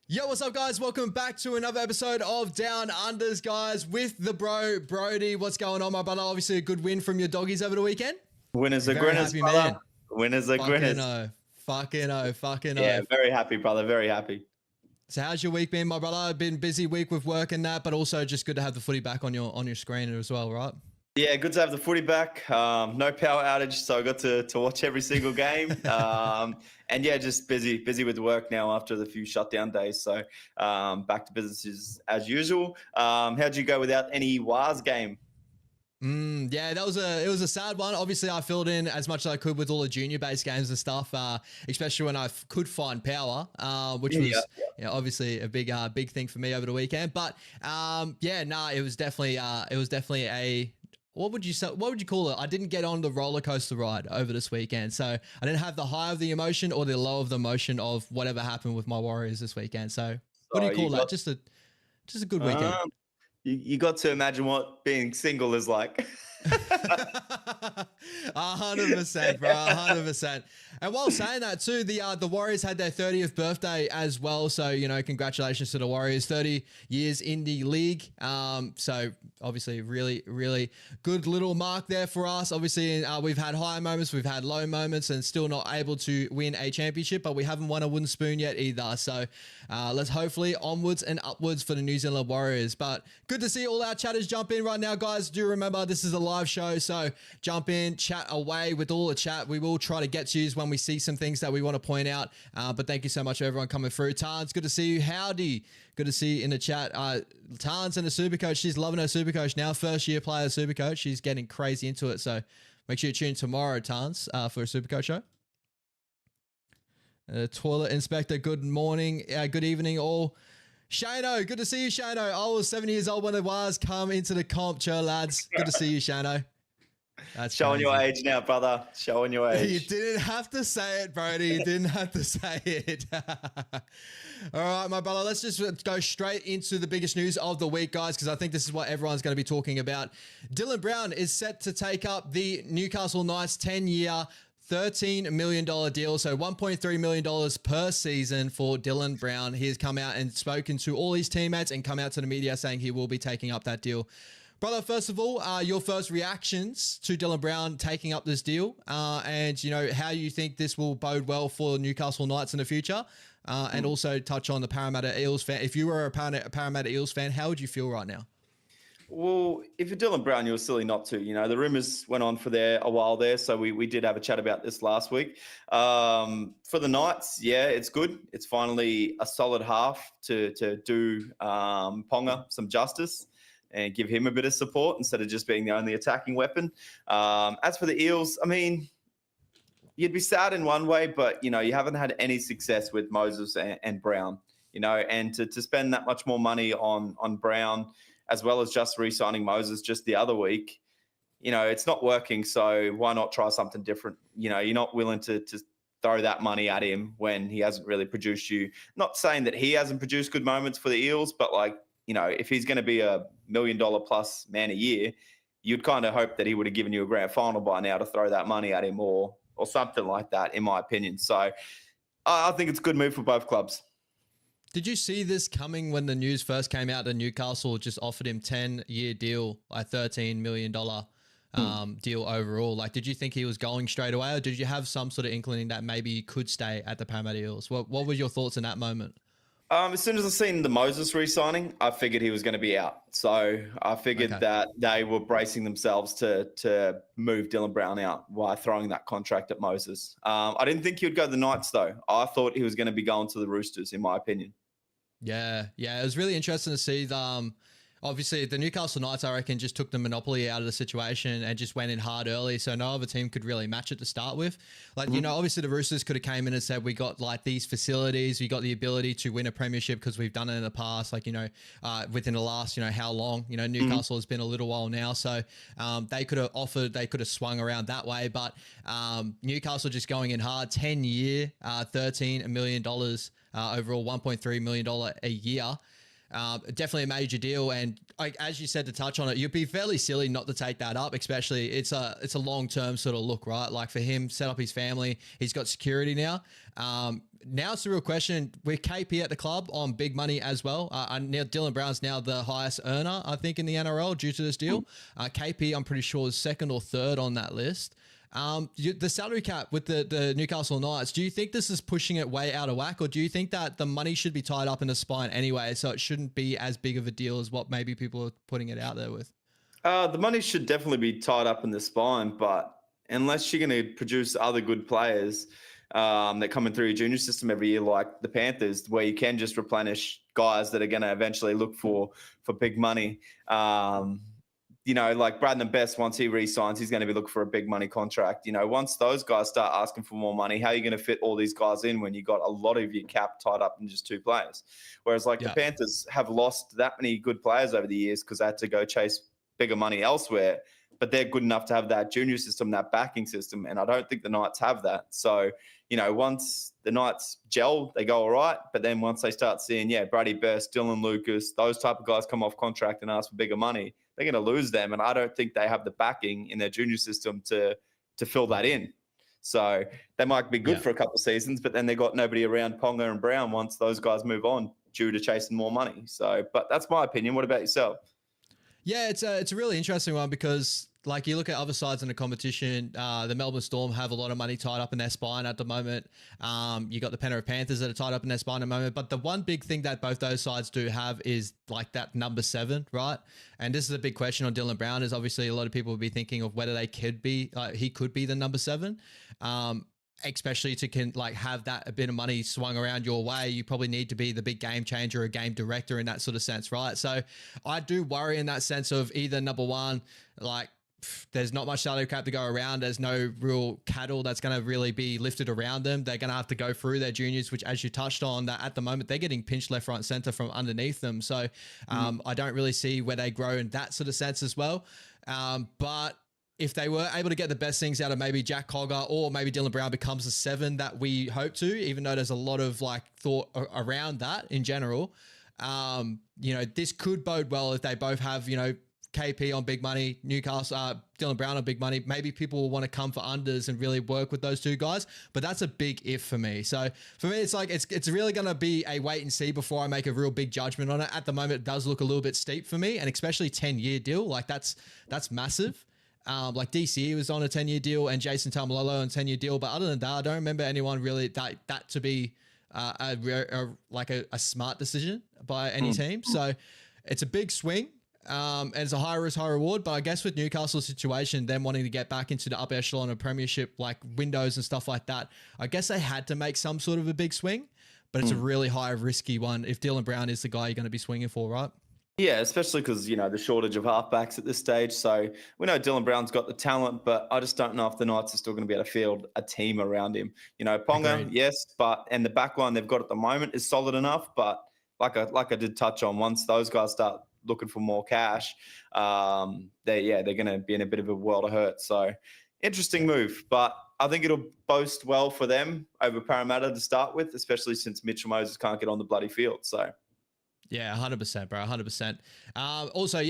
Yo, what's up, guys? Welcome back to another episode of Down Unders, guys, with the bro, Brody. What's going on, my brother? Obviously, a good win from your doggies over the weekend. Winners are Very grinners, happy, brother. man. Winners are Fucking grinners. oh, fucking oh, fucking Yeah, oh. very happy, brother. Very happy. So, how's your week been, my brother? Been busy week with work and that, but also just good to have the footy back on your screen as well, right? Yeah, good to have the footy back. No power outage, so I got to watch every single game. And yeah, just busy with work now after the few shutdown days. So back to business as usual. How'd you go without any WAS game? Yeah, it was a sad one. Obviously, I filled in as much as I could with all the junior-based games and stuff, especially when I could find power, which was obviously a big thing for me over the weekend. But it was definitely a what would you call it? I didn't get on the roller coaster ride over this weekend, so I didn't have the high of the emotion or the low of the emotion of whatever happened with my Warriors this weekend. So what do you call that? Just a good weekend. You got to imagine what being single is like. 100%, bro, 100%. And while saying that too, the Warriors had their 30th birthday as well. So, congratulations to the Warriors, 30 years in the league. So obviously really, really good little mark there for us. Obviously, we've had high moments, we've had low moments, and still not able to win a championship, but we haven't won a wooden spoon yet either. So let's hopefully onwards and upwards for the New Zealand Warriors. But good to see all our chatters jump in right now, guys. Do remember this is a live show, so jump in, chat away with all the chat. We will try to get to you when we see some things that we want to point out. But thank you so much for everyone coming through. Tarns, good to see you. Howdy, good to see you in the chat. Tarns and the Supercoach, she's loving her Supercoach now. First year player Supercoach, she's getting crazy into it. So make sure you tune in tomorrow, Tarns, for a Supercoach show. Toilet Inspector, good morning, good evening all. Shano, good to see you, Shano. I was 7 years old when it was. Come into the comp, chill, lads. Good to see you, Shano. That's showing your age now, brother. Showing your age. You didn't have to say it, Brody. You didn't have to say it. All right, my brother, let's just go straight into the biggest news of the week, guys, because I think this is what everyone's going to be talking about. Dylan Brown is set to take up the Newcastle Knights 10-year, $13 million deal, so $1.3 million per season for Dylan Brown. He has come out and spoken to all his teammates and come out to the media saying he will be taking up that deal. Brother, first of all, your first reactions to Dylan Brown taking up this deal, and how you think this will bode well for Newcastle Knights in the future, and also touch on the Parramatta Eels fan. If you were a Parramatta Eels fan, how would you feel right now? Well, if you're Dylan Brown, you're silly not to. The rumours went on for a while there, so we did have a chat about this last week. For the Knights, yeah, it's good. It's finally a solid half to do Ponga some justice and give him a bit of support instead of just being the only attacking weapon. As for the Eels, I mean, you'd be sad in one way, but, you haven't had any success with Moses and Brown, and to spend that much more money on Brown, as well as just re-signing Moses just the other week, it's not working. So why not try something different? You're not willing to throw that money at him when he hasn't really produced you. Not saying that he hasn't produced good moments for the Eels, but if he's going to be $1 million plus man a year, you'd kind of hope that he would have given you a grand final by now to throw that money at him or something like that, in my opinion. So I think it's a good move for both clubs. Did you see this coming when the news first came out that Newcastle just offered him 10-year deal, like $13 million deal overall? Like, did you think he was going straight away, or did you have some sort of inkling that maybe he could stay at the Parramatta Eels? What were your thoughts in that moment? As soon as I seen the Moses re-signing, I figured he was going to be out. So I figured that they were bracing themselves to move Dylan Brown out while throwing that contract at Moses. I didn't think he would go to the Knights, though. I thought he was going to be going to the Roosters, in my opinion. Yeah. It was really interesting to see obviously the Newcastle Knights, I reckon, just took the monopoly out of the situation and just went in hard early, so no other team could really match it to start with. Like, obviously the Roosters could have came in and said, we got like these facilities, we got the ability to win a premiership because we've done it in the past, within the last, how long, Newcastle has been a little while now. So they could have offered, they could have swung around that way, but Newcastle just going in hard, 10-year, $13 million overall, $1.3 million a year. Definitely a major deal. And as you said, to touch on it, you'd be fairly silly not to take that up, especially it's a long-term sort of look, right? Like for him, set up his family, he's got security now. Now it's the real question with KP at the club on big money as well. Dylan Brown's now the highest earner, I think, in the NRL due to this deal. KP, I'm pretty sure, is second or third on that list. The salary cap with the Newcastle Knights, do you think this is pushing it way out of whack, or do you think that the money should be tied up in the spine anyway, so it shouldn't be as big of a deal as what maybe people are putting it out there with? The money should definitely be tied up in the spine, but unless you're going to produce other good players that come in through your junior system every year, like the Panthers, where you can just replenish guys that are going to eventually look for big money. Like Braden Best, once he re-signs, he's going to be looking for a big money contract. Once those guys start asking for more money, how are you going to fit all these guys in when you got a lot of your cap tied up in just two players? Whereas the Panthers have lost that many good players over the years because they had to go chase bigger money elsewhere, but they're good enough to have that junior system, that backing system. And I don't think the Knights have that. So, once the Knights gel, they go all right. But then once they start seeing, Brady Best, Dylan Lucas, those type of guys come off contract and ask for bigger money, they're going to lose them. And I don't think they have the backing in their junior system to fill that in. So they might be good for a couple of seasons, but then they got nobody around Ponga and Brown once those guys move on due to chasing more money. So, but that's my opinion. What about yourself? Yeah, it's a really interesting one because, like, you look at other sides in the competition, the Melbourne Storm have a lot of money tied up in their spine at the moment. You got the Penrith Panthers that are tied up in their spine at the moment. But the one big thing that both those sides do have is like that number 7, right? And this is a big question on Dylan Brown. Is obviously a lot of people will be thinking of whether he could be the number 7. Especially to have that a bit of money swung around your way, you probably need to be the big game changer, a game director in that sort of sense, right? So I do worry in that sense of either number 1, there's not much salary cap to go around. There's no real cattle that's going to really be lifted around them. They're going to have to go through their juniors, which, as you touched on, that at the moment they're getting pinched left, right, and center from underneath them. So I don't really see where they grow in that sort of sense as well. But if they were able to get the best things out of maybe Jack Cogger, or maybe Dylan Brown becomes a 7 that we hope to, even though there's a lot of thought around that in general, this could bode well if they both have, KP on big money, Newcastle, Dylan Brown on big money. Maybe people will want to come for unders and really work with those two guys, but that's a big if for me. So for me, it's really going to be a wait and see before I make a real big judgment on it. At the moment, it does look a little bit steep for me, and especially 10-year deal. That's massive. DCE was on a 10-year deal and Jason Taumalolo on a 10-year deal. But other than that, I don't remember anyone really that to be a smart decision by any team. So it's a big swing. And it's a high risk, high reward. But I guess with Newcastle's situation, them wanting to get back into the upper echelon of premiership, windows and stuff like that, I guess they had to make some sort of a big swing. But it's a really high risky one if Dylan Brown is the guy you're going to be swinging for, right? Yeah, especially because, the shortage of halfbacks at this stage. So we know Dylan Brown's got the talent, but I just don't know if the Knights are still going to be able to field a team around him. Ponga, Agreed. yes, and the back line they've got at the moment is solid enough. But like I did touch on, once those guys start looking for more cash, they're going to be in a bit of a world of hurt. So interesting move, but I think it'll boast well for them over Parramatta to start with, especially since Mitchell Moses can't get on the bloody field. So. Yeah, 100%, bro, 100%. Also,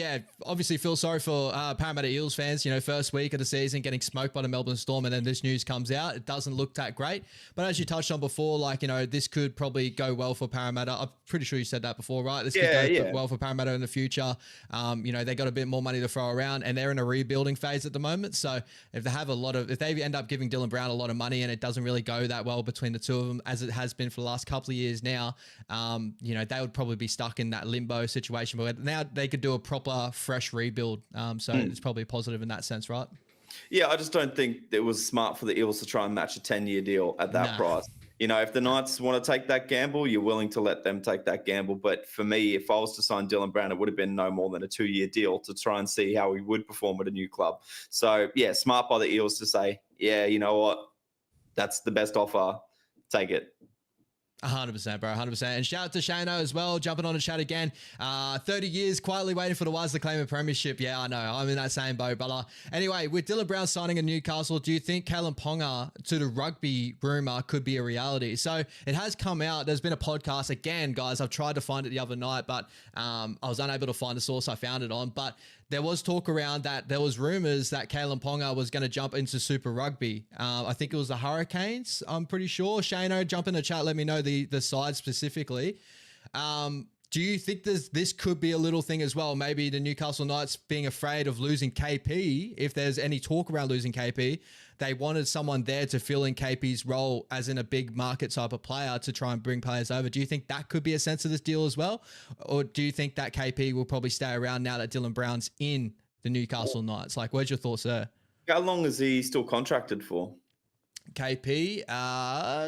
obviously feel sorry for Parramatta Eels fans. First week of the season getting smoked by the Melbourne Storm, and then this news comes out. It doesn't look that great. But as you touched on before, this could probably go well for Parramatta. I'm pretty sure you said that before, right? This could go well for Parramatta in the future. They got a bit more money to throw around, and they're in a rebuilding phase at the moment. So if they end up giving Dylan Brown a lot of money and it doesn't really go that well between the two of them, as it has been for the last couple of years now, they would probably be stuck in that limbo situation, but now they could do a proper fresh rebuild. So it's probably positive in that sense, right? Yeah, I just don't think it was smart for the Eels to try and match a 10-year deal at that price. If the Knights want to take that gamble, you're willing to let them take that gamble. But for me, if I was to sign Dylan Brown, it would have been no more than a 2-year deal to try and see how he would perform at a new club. So smart by the Eels to say, you know what, that's the best offer, take it. 100%, bro. 100%. And shout out to Shano as well, jumping on the chat again. 30 years quietly waiting for the Wise to claim a premiership. Yeah, I know. I'm in that same boat, brother. Anyway, with Dylan Brown signing in Newcastle, do you think Kalen Ponga to the rugby rumor could be a reality? So it has come out. There's been a podcast again, guys. I've tried to find it the other night, but I was unable to find the source I found it on. But there was talk around that there was rumors that Kalen Ponga was going to jump into Super Rugby. I think it was the Hurricanes, I'm pretty sure. Shano, jump in the chat, let me know the side specifically. Do you think this could be a little thing as well? Maybe the Newcastle Knights being afraid of losing KP, if there's any talk around losing KP, they wanted someone there to fill in KP's role as in a big market type of player to try and bring players over. Do you think that could be a sense of this deal as well? Or do you think that KP will probably stay around now that Dylan Brown's in the Newcastle Knights? Like, where's your thoughts there? How long is he still contracted for? KP,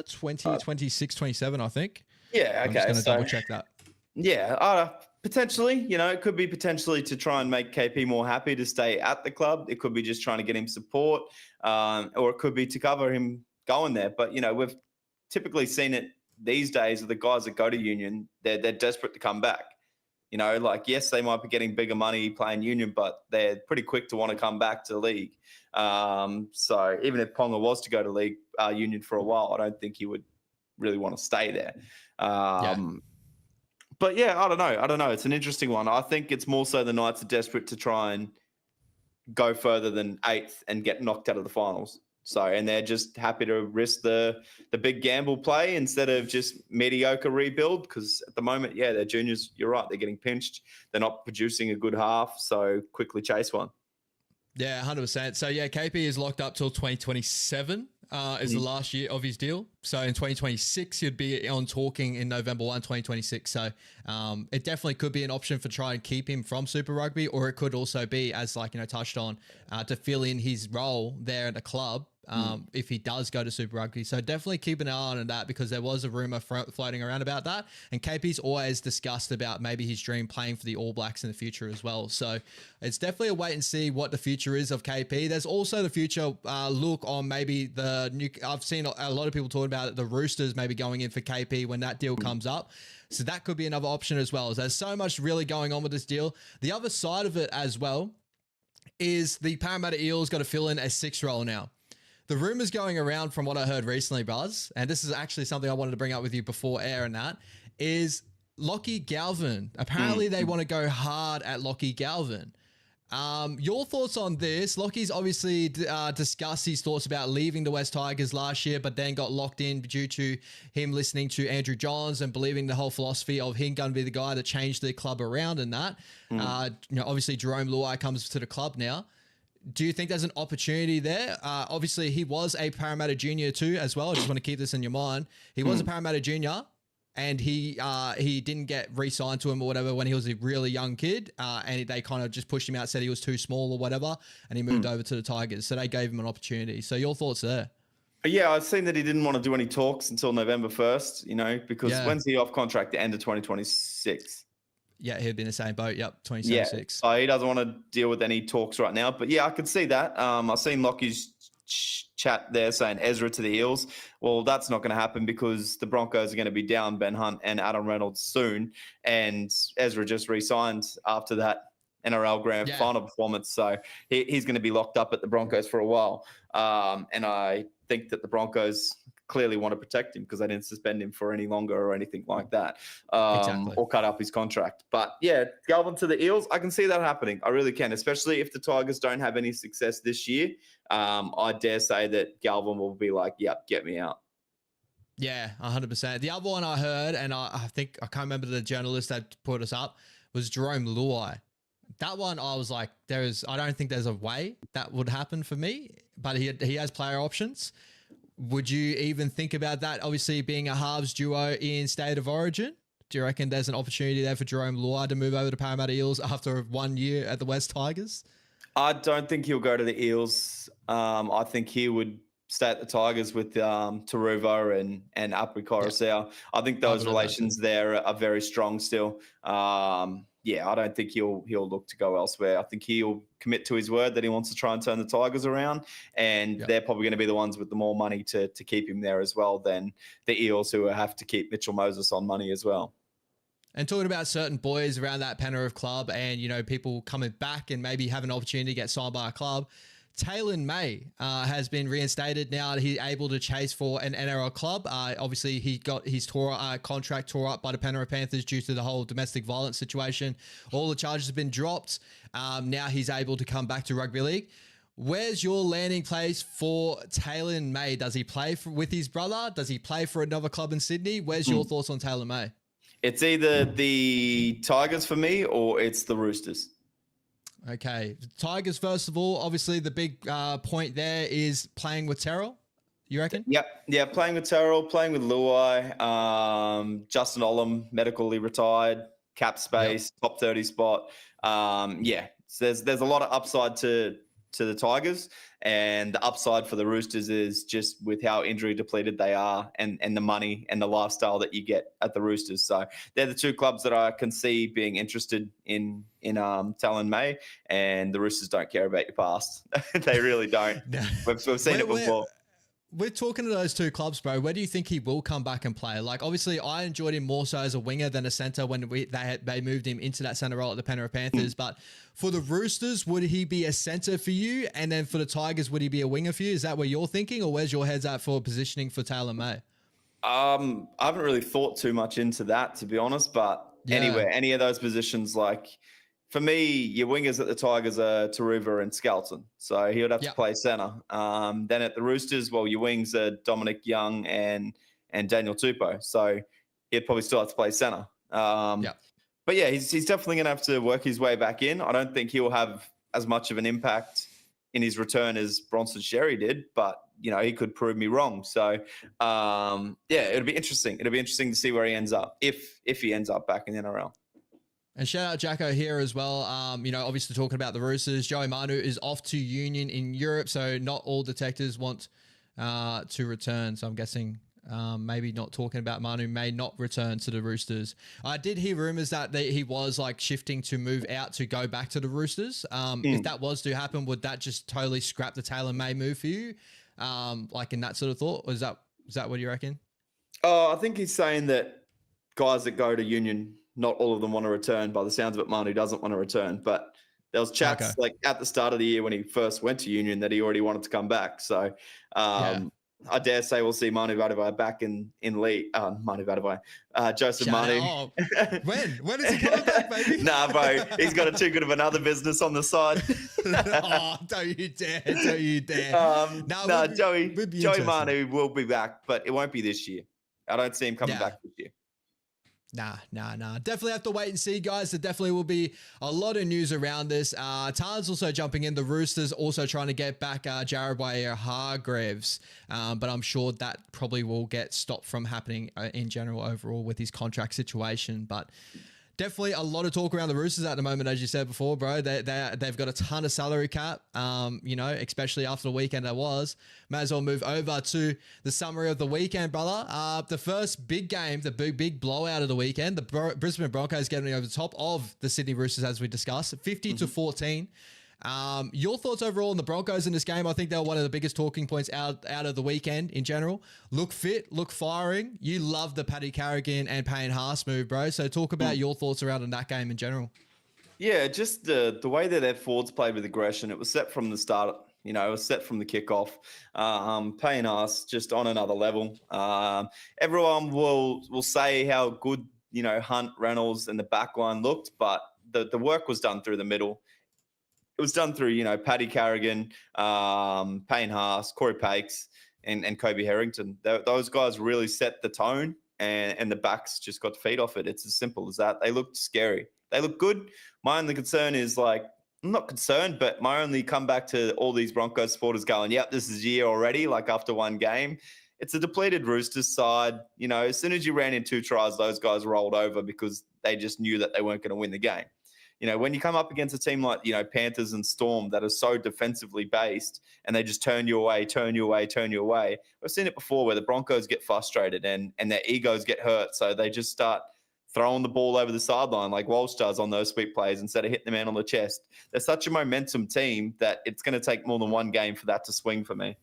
26, 27, I think. Yeah, okay. I'm just going to double check that. Yeah, potentially, it could be potentially to try and make KP more happy to stay at the club. It could be just trying to get him support, or it could be to cover him going there. But, we've typically seen it these days with the guys that go to Union, they're desperate to come back. Yes, they might be getting bigger money playing Union, but they're pretty quick to want to come back to the league. So even if Ponga was to go to league Union for a while, I don't think he would really want to stay there. But yeah, I don't know. It's an interesting one. I think it's more so the Knights are desperate to try and go further than 8th and get knocked out of the finals. So, and they're just happy to risk the big gamble play instead of just mediocre rebuild. Because at the moment, their juniors, you're right, they're getting pinched. They're not producing a good half. So quickly chase one. Yeah, 100%. So yeah, KP is locked up till 2027. Is the last year of his deal. So in 2026, he'd be on talking in November 1, 2026. So it definitely could be an option for trying to keep him from Super Rugby, or it could also be, as touched on, to fill in his role there at the club if he does go to Super Rugby. So definitely keep an eye on that, because there was a rumor floating around about that. And KP's always discussed about maybe his dream playing for the All Blacks in the future as well. So it's definitely a wait and see what the future is of KP. There's also the future look on maybe I've seen a lot of people talking about it, the Roosters maybe going in for KP when that deal comes up. So that could be another option as well. There's so much really going on with this deal. The other side of it as well is the Parramatta Eels got to fill in a 6 role now. The rumors going around from what I heard recently, Buzz, and this is actually something I wanted to bring up with you before air and that, is Lockie Galvin. Apparently they want to go hard at Lockie Galvin. Your thoughts on this? Lockie's obviously discussed his thoughts about leaving the West Tigers last year, but then got locked in due to him listening to Andrew Johns and believing the whole philosophy of him going to be the guy that changed the club around and that. Obviously Jerome Luai comes to the club now. Do you think there's an opportunity there? Obviously, he was a Parramatta junior too as well. I just want to keep this in your mind. He was a Parramatta junior, and he didn't get re-signed to him or whatever when he was a really young kid, and they kind of just pushed him out, said he was too small or whatever, and he moved over to the Tigers. So they gave him an opportunity. So your thoughts there? Yeah, I've seen that he didn't want to do any talks until November 1st, because when's he off contract? The end of 2026. Yeah, he'd be in the same boat. Yep, 2026. Yeah, he doesn't want to deal with any talks right now. But yeah, I could see that. I've seen Lockie's chat there saying Ezra to the Eels. Well, that's not going to happen because the Broncos are going to be down Ben Hunt and Adam Reynolds soon. And Ezra just re-signed after that NRL Grand Final performance. So he's going to be locked up at the Broncos for a while. And I think that the Broncos clearly want to protect him because they didn't suspend him for any longer or anything like that, or cut up his contract. But yeah, Galvin to the Eels, I can see that happening. I really can, especially if the Tigers don't have any success this year. I dare say that Galvin will be like, yep, get me out. Yeah, 100%. The other one I heard, and I think, I can't remember the journalist that put us up, was Jerome Luai. That one, I was like, I don't think there's a way that would happen for me, but he has player options. Would you even think about that? Obviously, being a halves duo in State of Origin, do you reckon there's an opportunity there for Jerome Luai to move over to Parramatta Eels after 1 year at the West Tigers? I don't think he'll go to the Eels. I think he would stay at the Tigers with Taruva and Apri Coruscant. I think those relations there are very strong still. yeah, I don't think he'll look to go elsewhere. I think he'll commit to his word that he wants to try and turn the Tigers around, and they're probably going to be the ones with the more money to keep him there as well than the Eels, who have to keep Mitchell Moses on money as well. And talking about certain boys around that Penrith club and, people coming back and maybe have an opportunity to get signed by a club, Taylor May has been reinstated now that he's able to chase for an NRL club. Obviously, he got his contract tore up by the Penrith Panthers due to the whole domestic violence situation. All the charges have been dropped. Now he's able to come back to rugby league. Where's your landing place for Taylor May? Does he play with his brother? Does he play for another club in Sydney? Where's your thoughts on Taylor May? It's either the Tigers for me or it's the Roosters. Okay. Tigers, first of all, obviously the big point there is playing with Terrell, you reckon? Yep. Yeah, playing with Terrell, playing with Luai, Justin Olam, medically retired, cap space, top 30 spot. So there's a lot of upside to the Tigers, and the upside for the Roosters is just with how injury depleted they are and the money and the lifestyle that you get at the Roosters. So they're the two clubs that I can see being interested in Talon May, and the Roosters don't care about your past. They really don't. No. We've seen it before. We're talking to those two clubs, bro. Where do you think he will come back and play? Like, obviously, I enjoyed him more so as a winger than a centre when they moved him into that centre role at the Penrith Panthers. But for the Roosters, would he be a centre for you? And then for the Tigers, would he be a winger for you? Is that where you're thinking, or where's your heads at for positioning for Taylor May? I haven't really thought too much into that, to be honest. But anywhere, any of those positions, like, for me, your wingers at the Tigers are Taruva and Skelton. So he would have to play centre. Then at the Roosters, well, your wings are Dominic Young and Daniel Tupou. So he'd probably still have to play centre. But yeah, he's definitely going to have to work his way back in. I don't think he'll have as much of an impact in his return as Bronson Xerri did, but he could prove me wrong. So it'll be interesting. It'll be interesting to see where he ends up, if he ends up back in the NRL. And shout out Jacko here as well. Obviously talking about the Roosters, Joey Manu is off to Union in Europe, so not all detectives want to return. So I'm guessing maybe not talking about Manu may not return to the Roosters. I did hear rumors that he was like shifting to move out to go back to the Roosters. If that was to happen, would that just totally scrap the Taylor May move for you? Like in that sort of thought? Or is that what you reckon? I think he's saying that guys that go to Union, not all of them want to return. By the sounds of it, Manu doesn't want to return. But there was chats like at the start of the year when he first went to Union that he already wanted to come back. So I dare say we'll see Manu Vatuvei back in league. Manu Vatuvei, Joseph Manu. Oh, when is he coming back, baby? Nah, bro, he's got too good of another business on the side. Don't you dare! Joey Manu will be back, but it won't be this year. I don't see him coming back this year. Nah. Definitely have to wait and see, guys. There definitely will be a lot of news around this. Tarn's also jumping in. The Roosters also trying to get back Jared Waerea-Hargreaves. But I'm sure that probably will get stopped from happening in general overall with his contract situation. But definitely a lot of talk around the Roosters at the moment, as you said before, bro. They've got a ton of salary cap, especially after the weekend it was. May as well move over to the summary of the weekend, brother. The first big game, the big blowout of the weekend, the Brisbane Broncos getting over the top of the Sydney Roosters, as we discussed, 50-14. Your thoughts overall on the Broncos in this game? I think they were one of the biggest talking points out of the weekend in general. Look fit, look firing. You love the Paddy Carrigan and Payne Haas move, bro. So talk about your thoughts around in that game in general. Yeah, just the way that their forwards played with aggression. It was set from the start. It was set from the kickoff. Payne Haas just on another level. Everyone will say how good Hunt, Reynolds, and the back line looked, but the work was done through the middle. It was done through, Paddy Carrigan, Payne Haas, Corey Pakes, and Kobe Harrington. Those guys really set the tone, and the backs just got to feed off it. It's as simple as that. They looked scary. They look good. My only concern is, I'm not concerned, but my only comeback to all these Broncos supporters going, yep, this is year already, after one game. It's a depleted Roosters side. As soon as you ran in 2 tries, those guys rolled over because they just knew that they weren't going to win the game. When you come up against a team like, Panthers and Storm that are so defensively based and they just turn you away. We've seen it before where the Broncos get frustrated and their egos get hurt. So they just start throwing the ball over the sideline like Walsh does on those sweep plays instead of hitting the man on the chest. They're such a momentum team that it's going to take more than one game for that to swing for me.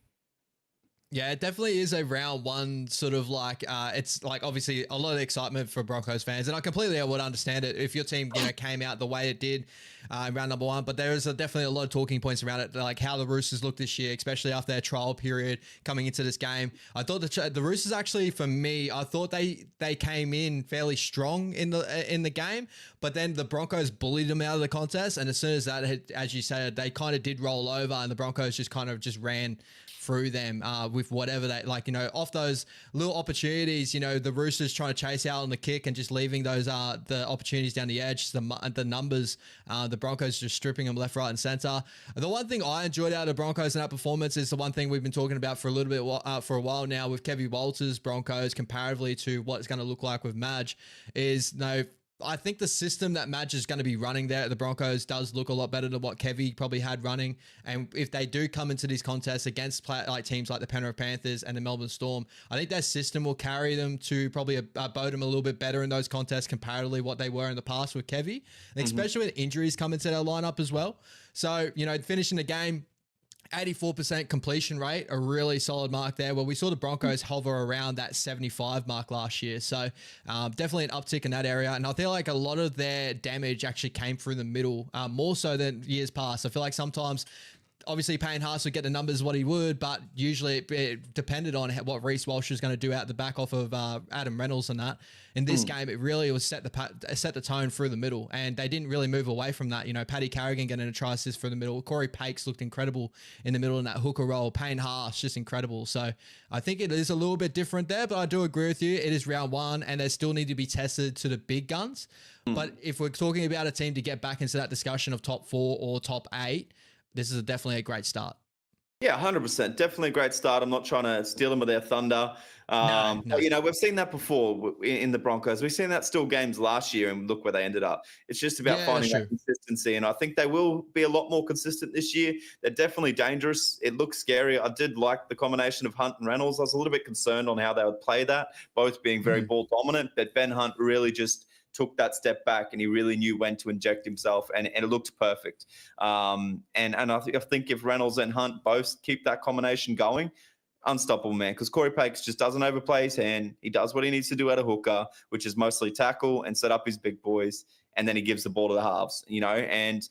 Yeah, it definitely is a round one sort of like, it's like obviously a lot of excitement for Broncos fans, and I completely would understand it if your team, came out the way it did in round number one. But there is definitely a lot of talking points around it, like how the Roosters look this year, especially after their trial period coming into this game. I thought the Roosters actually, for me, I thought they came in fairly strong in the game, but then the Broncos bullied them out of the contest, and as soon as that had, as you said, they kind of did roll over, and the Broncos just ran through them with whatever they off those little opportunities. The Roosters trying to chase out on the kick and just leaving those the opportunities down the edge, the numbers, the Broncos just stripping them left, right, and center. The one thing I enjoyed out of the Broncos in that performance is the one thing we've been talking about for a little bit for a while now with Kevy Walters Broncos comparatively to what it's going to look like with Madge is I think the system that Madge is going to be running there at the Broncos does look a lot better than what Kevy probably had running. And if they do come into these contests against teams like the Penrith Panthers and the Melbourne Storm, I think their system will carry them to probably boat them a little bit better in those contests comparatively what they were in the past with Kevy, and especially when injuries come into their lineup as well. So, finishing the game, 84% completion rate, a really solid mark there. Well, we saw the Broncos hover around that 75 mark last year. So definitely an uptick in that area. And I feel like a lot of their damage actually came through the middle, more so than years past. I feel like sometimes, obviously, Payne Haas would get the numbers what he would, but usually it depended on what Reece Walsh was going to do out the back off of Adam Reynolds and that. In this game, it really was set the tone through the middle, and they didn't really move away from that. Paddy Carrigan getting a try assist through the middle. Corey Pakes looked incredible in the middle in that hooker role. Payne Haas, just incredible. So I think it is a little bit different there, but I do agree with you. It is round one, and they still need to be tested to the big guns. But if we're talking about a team to get back into that discussion of top 4 or top 8, this is definitely a great start. Yeah, 100%. Definitely a great start. I'm not trying to steal them with their thunder. No. But, we've seen that before in the Broncos. We've seen that still games last year, and look where they ended up. It's just about finding that consistency, and I think they will be a lot more consistent this year. They're definitely dangerous. It looks scary. I did like the combination of Hunt and Reynolds. I was a little bit concerned on how they would play that, both being very ball dominant, but Ben Hunt really just took that step back, and he really knew when to inject himself, and it looked perfect. And I think if Reynolds and Hunt both keep that combination going, unstoppable, man, because Corey Pakes just doesn't overplay his hand. He does what he needs to do at a hooker, which is mostly tackle and set up his big boys, and then he gives the ball to the halves, and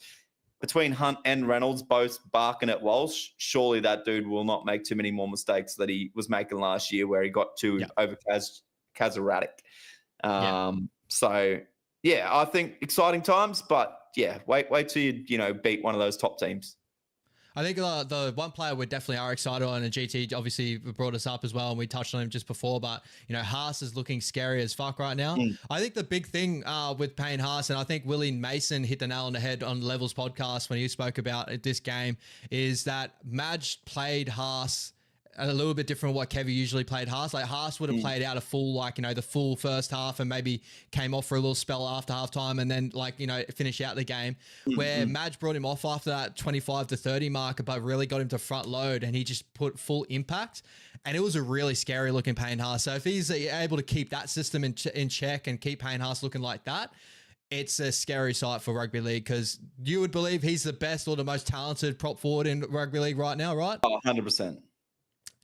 between Hunt and Reynolds both barking at Walsh, surely that dude will not make too many more mistakes that he was making last year where he got too over Kazeratic. So, yeah, I think exciting times, but yeah, wait till you beat one of those top teams. I think the one player we definitely are excited on, and GT obviously brought us up as well, and we touched on him just before, but, Haas is looking scary as fuck right now. I think the big thing with Payne Haas, and I think Willie Mason hit the nail on the head on Levels podcast when he spoke about this game, is that Madge played Haas a little bit different what Kevy usually played Haas. Like Haas would have played out a full, the full first half and maybe came off for a little spell after halftime and then finish out the game. Where Madge brought him off after that 25 to 30 mark, but really got him to front load and he just put full impact. And it was a really scary looking Payne Haas. So if he's able to keep that system in check and keep Payne Haas looking like that, it's a scary sight for rugby league, because you would believe he's the best or the most talented prop forward in rugby league right now, right? Oh, 100%.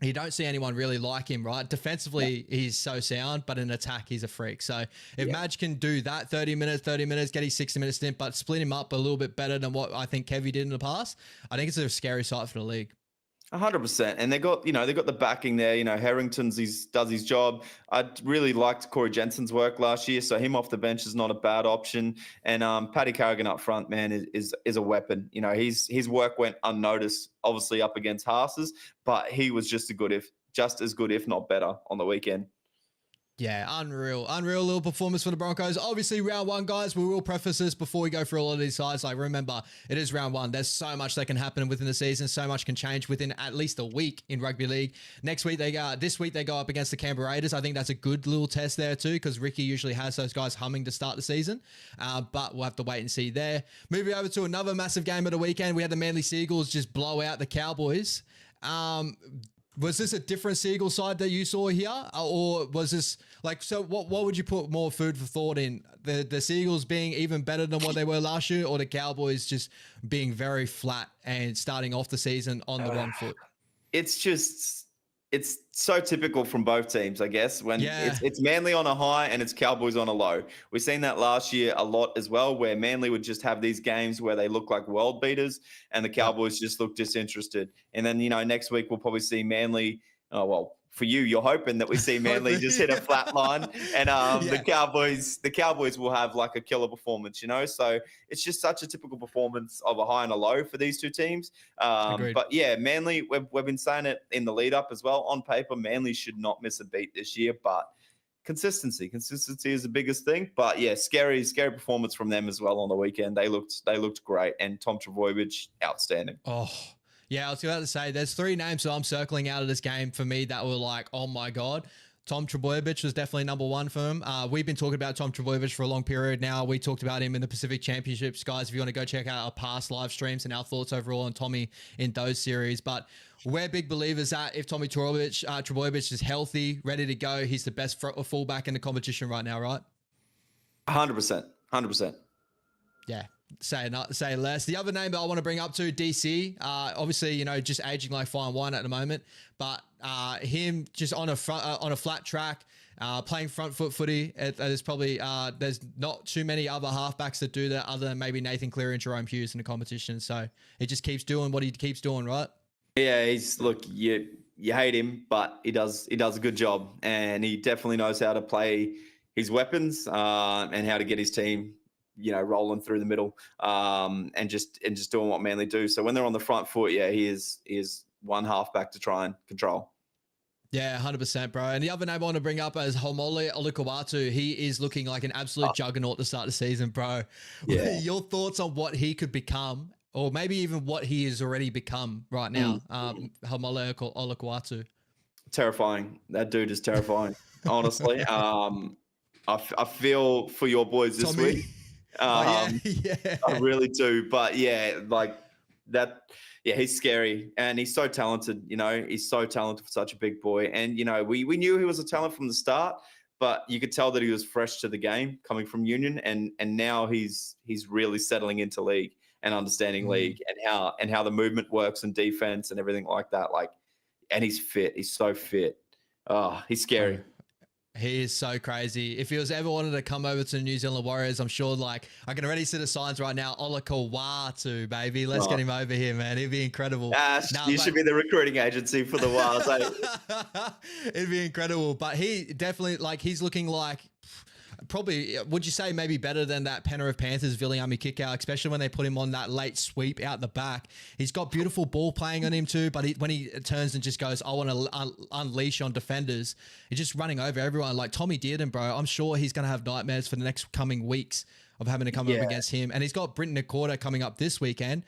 You don't see anyone really like him, right? Defensively, he's so sound, but in attack, he's a freak. So if Madge can do that 30 minutes, get his 60-minute stint, but split him up a little bit better than what I think Kevy did in the past, I think it's a scary sight for the league. 100%. And they got the backing there. Harrington's does his job. I really liked Corey Jensen's work last year, so him off the bench is not a bad option. And Paddy Carrigan up front, man, is a weapon. His work went unnoticed, obviously up against Haas's, but he was just as good, if not better, on the weekend. Yeah, unreal little performance for the Broncos. Obviously, round one, guys, we will preface this before we go through all of these sides. Remember, it is round one. There's so much that can happen within the season. So much can change within at least a week in rugby league. This week they go up against the Canberra Raiders. I think that's a good little test there too, because Ricky usually has those guys humming to start the season. But we'll have to wait and see there. Moving over to another massive game of the weekend, we had the Manly Seagulls just blow out the Cowboys. Was this a different Seagull side that you saw here, or was this like, so what would you put more food for thought in? The Seagulls being even better than what they were last year, or the Cowboys just being very flat and starting off the season on the wrong foot? It's so typical from both teams, I guess, when Yeah. it's Manly on a high and it's Cowboys on a low. We've seen that last year a lot as well, where Manly would just have these games where they look like world beaters and the Cowboys just look disinterested. And then, next week we'll probably see Manly, oh, well, for you, you're hoping that we see Manly just hit a flat line, and the Cowboys will have like a killer performance, So it's just such a typical performance of a high and a low for these two teams. But yeah, Manly, we've been saying it in the lead up as well. On paper, Manly should not miss a beat this year, but consistency is the biggest thing. But yeah, scary performance from them as well on the weekend. They looked great, and Tom Trbojevic, outstanding. Oh. Yeah, I was about to say, there's 3 names that I'm circling out of this game for me that were like, oh my God. Tom Trbojevic was definitely number 1 for him. We've been talking about Tom Trbojevic for a long period now. We talked about him in the Pacific Championships. Guys, if you want to go check out our past live streams and our thoughts overall on Tommy in those series. But we're big believers that if Tommy Trbojevic is healthy, ready to go, he's the best fullback in the competition right now, right? 100%. 100%. Yeah. Say less. The other name that I want to bring up to, DC, obviously, just aging like fine wine at the moment, but him just on a flat track, playing front foot footy. There's probably there's not too many other halfbacks that do that other than maybe Nathan Cleary and Jerome Hughes in the competition. So he just keeps doing what he keeps doing, right? Yeah, you hate him, but he does a good job, and he definitely knows how to play his weapons and how to get his team rolling through the middle, and just doing what Manly do. So when they're on the front foot, yeah, he is one halfback to try and control. Yeah, 100%, bro. And the other name I want to bring up is Haumole Olakau'atu. He is looking like an absolute juggernaut to start the season, bro. Yeah. Your thoughts on what he could become, or maybe even what he has already become right now? Haumole Olakau'atu. Terrifying. That dude is terrifying, honestly. I feel for your boys this week. Yeah. I really do. But yeah, like that. Yeah, he's scary, and he's so talented. He's so talented for such a big boy. And we knew he was a talent from the start, but you could tell that he was fresh to the game, coming from Union, and now he's really settling into league and understanding league and how the movement works and defense and everything like that. Like, and he's fit. He's so fit. Oh, he's scary. He is so crazy. If he was ever wanted to come over to the New Zealand Warriors, I'm sure, like, I can already see the signs right now. Olakau'atu, baby. Let's get him over here, man. He'd be incredible. You should be the recruiting agency for the Wild. It'd be incredible. But he definitely, he's looking like probably, would you say maybe better than that Penrith Panthers Viliami kick out, especially when they put him on that late sweep out the back. He's got beautiful ball playing on him too, but when he turns and just goes, I want to unleash on defenders, he's just running over everyone. Like Tommy Dearden, bro, I'm sure he's going to have nightmares for the next coming weeks of having to come up against him. And he's got Britton Nakota coming up this weekend.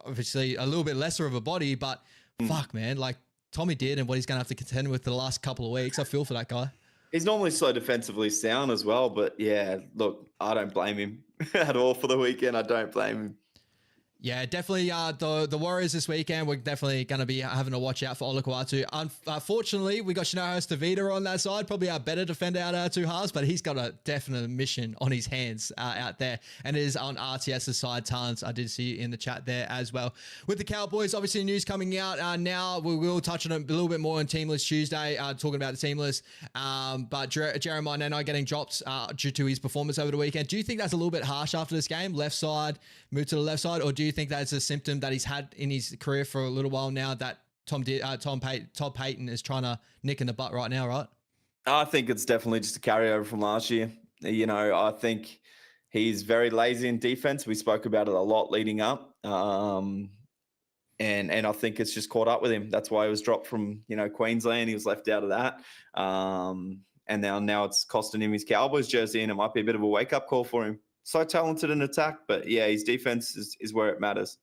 Obviously a little bit lesser of a body, but fuck, man, like Tommy Dearden, what he's going to have to contend with the last couple of weeks. I feel for that guy. He's normally so defensively sound as well, but yeah, look, I don't blame him at all for the weekend. I don't blame him. Yeah, definitely. The Warriors this weekend, we're definitely going to be having to watch out for Olakau'atu. Unfortunately, we got Shinohara Stavida on that side, probably our better defender out of our two halves, but he's got a definite mission on his hands out there, and it is on RTS's side. Tons, I did see in the chat there as well. With the Cowboys, obviously news coming out now. We will touch on it a little bit more on Teamless Tuesday, talking about the Teamless. But Jeremiah Nanai getting dropped due to his performance over the weekend. Do you think that's a little bit harsh after this game? Left side, move to the left side, or do you think that's a symptom that he's had in his career for a little while now that Todd Payton is trying to nick in the butt right now, right? I think it's definitely just a carryover from last year. I think he's very lazy in defense. We spoke about it a lot leading up. And I think it's just caught up with him. That's why he was dropped from, Queensland. He was left out of that. And now it's costing him his Cowboys jersey, and it might be a bit of a wake-up call for him. So talented in attack, but yeah, his defense is where it matters.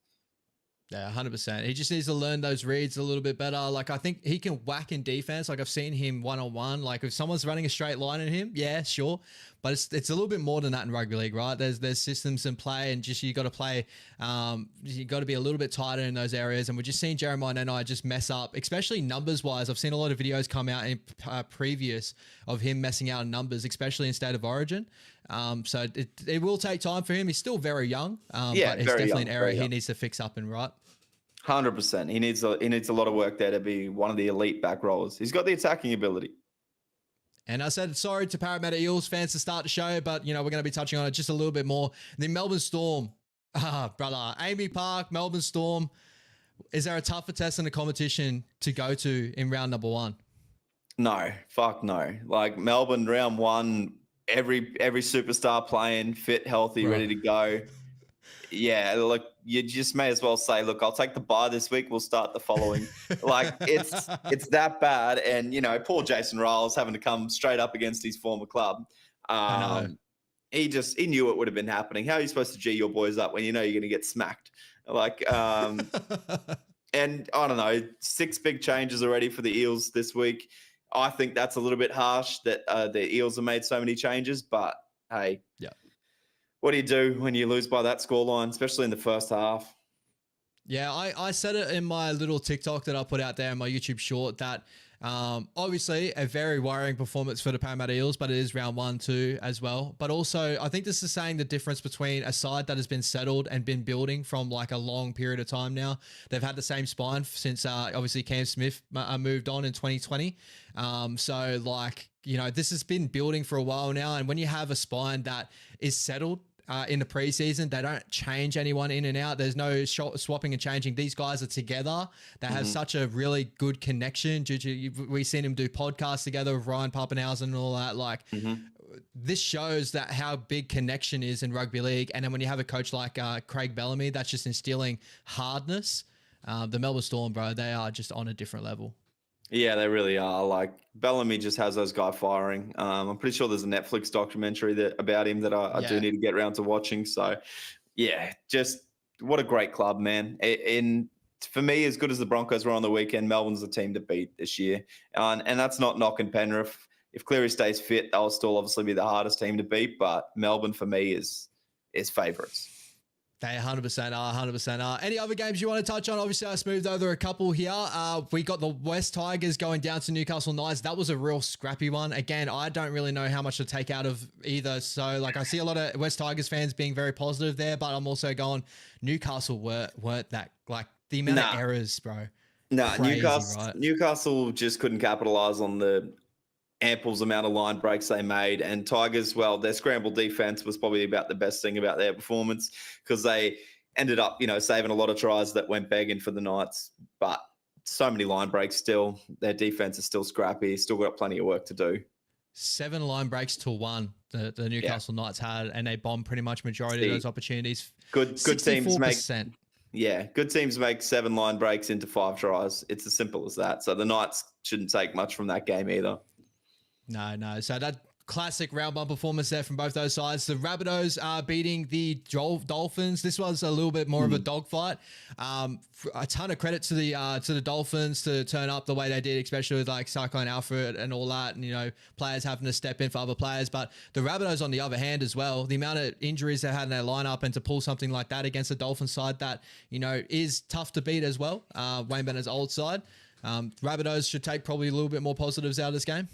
Yeah, 100%. He just needs to learn those reads a little bit better. Like, I think he can whack in defense. Like, I've seen him one-on-one. Like, if someone's running a straight line at him, yeah, sure. but it's a little bit more than that in rugby league, right? There's systems in play, and just you got to play. You got to be a little bit tighter in those areas, and we're just seeing Jeremiah and I just mess up, especially numbers wise. I've seen a lot of videos come out in previous of him messing out in numbers, especially in State of Origin. So it will take time for him. He's still very young, but it's definitely an area he needs to fix up and right. 100%. He needs a lot of work there to be one of the elite back rollers. He's got the attacking ability. And I said sorry to Parramatta Eels fans to start the show, but we're going to be touching on it just a little bit more. The Melbourne Storm, brother, Amy Park, Melbourne Storm. Is there a tougher test in the competition to go to in round number 1? No, fuck no. Like Melbourne round 1, every superstar playing fit, healthy, ready to go. Yeah, look, you just may as well say, look, I'll take the bye this week. We'll start the following. Like it's that bad. And poor Jason Riles having to come straight up against his former club. He knew it would have been happening. How are you supposed to G your boys up when you're going to get smacked? Like, and I don't know, 6 big changes already for the Eels this week. I think that's a little bit harsh that the Eels have made so many changes, but hey, yeah. What do you do when you lose by that scoreline, especially in the first half? Yeah, I said it in my little TikTok that I put out there in my YouTube short that obviously a very worrying performance for the Parramatta Eels, but it is round 1 too as well. But also I think this is saying the difference between a side that has been settled and been building from like a long period of time now. They've had the same spine since obviously Cam Smith moved on in 2020. So like, this has been building for a while now. And when you have a spine that is settled, in the preseason, they don't change anyone in and out. There's no swapping and changing. These guys are together. They have such a really good connection. We've seen them do podcasts together with Ryan Papenhuyzen and all that. Like, this shows that how big connection is in rugby league. And then when you have a coach like Craig Bellamy, that's just instilling hardness. The Melbourne Storm, bro, they are just on a different level. Yeah, they really are. Like Bellamy just has those guys firing. I'm pretty sure there's a Netflix documentary about him that I do need to get around to watching. So, yeah, just what a great club, man. And for me, as good as the Broncos were on the weekend, Melbourne's the team to beat this year. And that's not knocking Penrith. If Cleary stays fit, they'll still obviously be the hardest team to beat. But Melbourne, for me, is favourites. They 100% are, 100% are. Any other games you want to touch on? Obviously, I smoothed over a couple here. We got the West Tigers going down to Newcastle Knights. That was a real scrappy one. Again, I don't really know how much to take out of either. So, like, I see a lot of West Tigers fans being very positive there, but I'm also going, Newcastle weren't that, like, the amount of errors, bro. Newcastle just couldn't capitalise on the Ample's amount of line breaks they made, and Tigers, well, their scramble defense was probably about the best thing about their performance because they ended up, saving a lot of tries that went begging for the Knights. But so many line breaks still. Their defense is still scrappy. Still got plenty of work to do. 7 line breaks to 1 the Newcastle Knights had, and they bombed pretty much majority of those opportunities. Good teams make. Yeah, good teams make 7 line breaks into 5 tries. It's as simple as that. So the Knights shouldn't take much from that game either. No. So that classic round 1 performance there from both those sides. The Rabbitohs are beating the Dolphins. This was a little bit more of a dogfight. A ton of credit to the Dolphins to turn up the way they did, especially with like Cyclone Alfred and all that, and players having to step in for other players. But the Rabbitohs, on the other hand, as well, the amount of injuries they had in their lineup, and to pull something like that against the Dolphins side that is tough to beat as well. Wayne Bennett's old side. Rabbitohs should take probably a little bit more positives out of this game.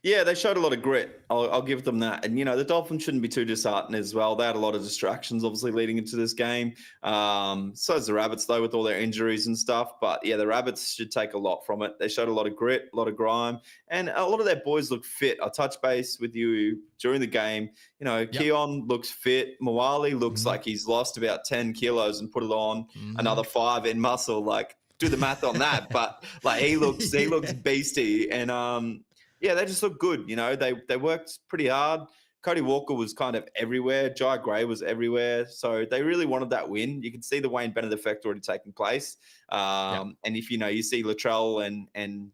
Yeah, they showed a lot of grit. I'll give them that. And, the Dolphins shouldn't be too disheartened as well. They had a lot of distractions, obviously, leading into this game. So does the Rabbits, though, with all their injuries and stuff. But, yeah, the Rabbits should take a lot from it. They showed a lot of grit, a lot of grime. And a lot of their boys look fit. I touched base with you during the game. Keon looks fit. Moali looks like he's lost about 10 kilos and put it on another 5 in muscle. Like, do the math on that. But, like, he looks beastie. And, yeah, they just look good. They worked pretty hard. Cody Walker was kind of everywhere. Jai Gray was everywhere. So they really wanted that win. You can see the Wayne Bennett effect already taking place. And if, you see Latrell and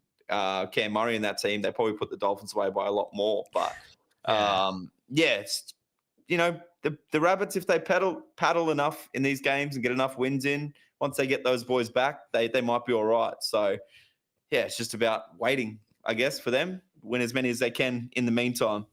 Cam Murray in that team, they probably put the Dolphins away by a lot more. But, the Rabbits, if they paddle enough in these games and get enough wins in, once they get those boys back, they might be all right. So, yeah, it's just about waiting, I guess, for them. Win as many as they can in the meantime.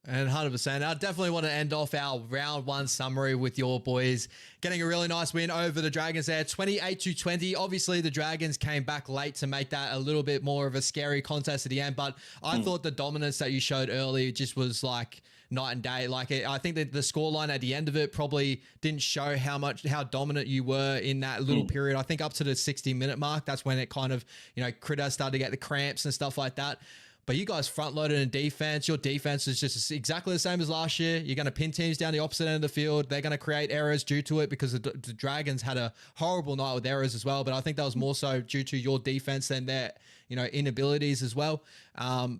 And 100%. I definitely want to end off our round one summary with your boys getting a really nice win over the Dragons there, 28-20. Obviously, the Dragons came back late to make that a little bit more of a scary contest at the end, but I thought the dominance that you showed early just was like night and day. Like I think that the scoreline at the end of it probably didn't show how dominant you were in that little period. I think up to the 60-minute mark, that's when it kind of, Critter started to get the cramps and stuff like that. But you guys front loaded in defense. Your defense is just exactly the same as last year. You're going to pin teams down the opposite end of the field. They're going to create errors due to it because the Dragons had a horrible night with errors as well. But I think that was more so due to your defense than their, inabilities as well.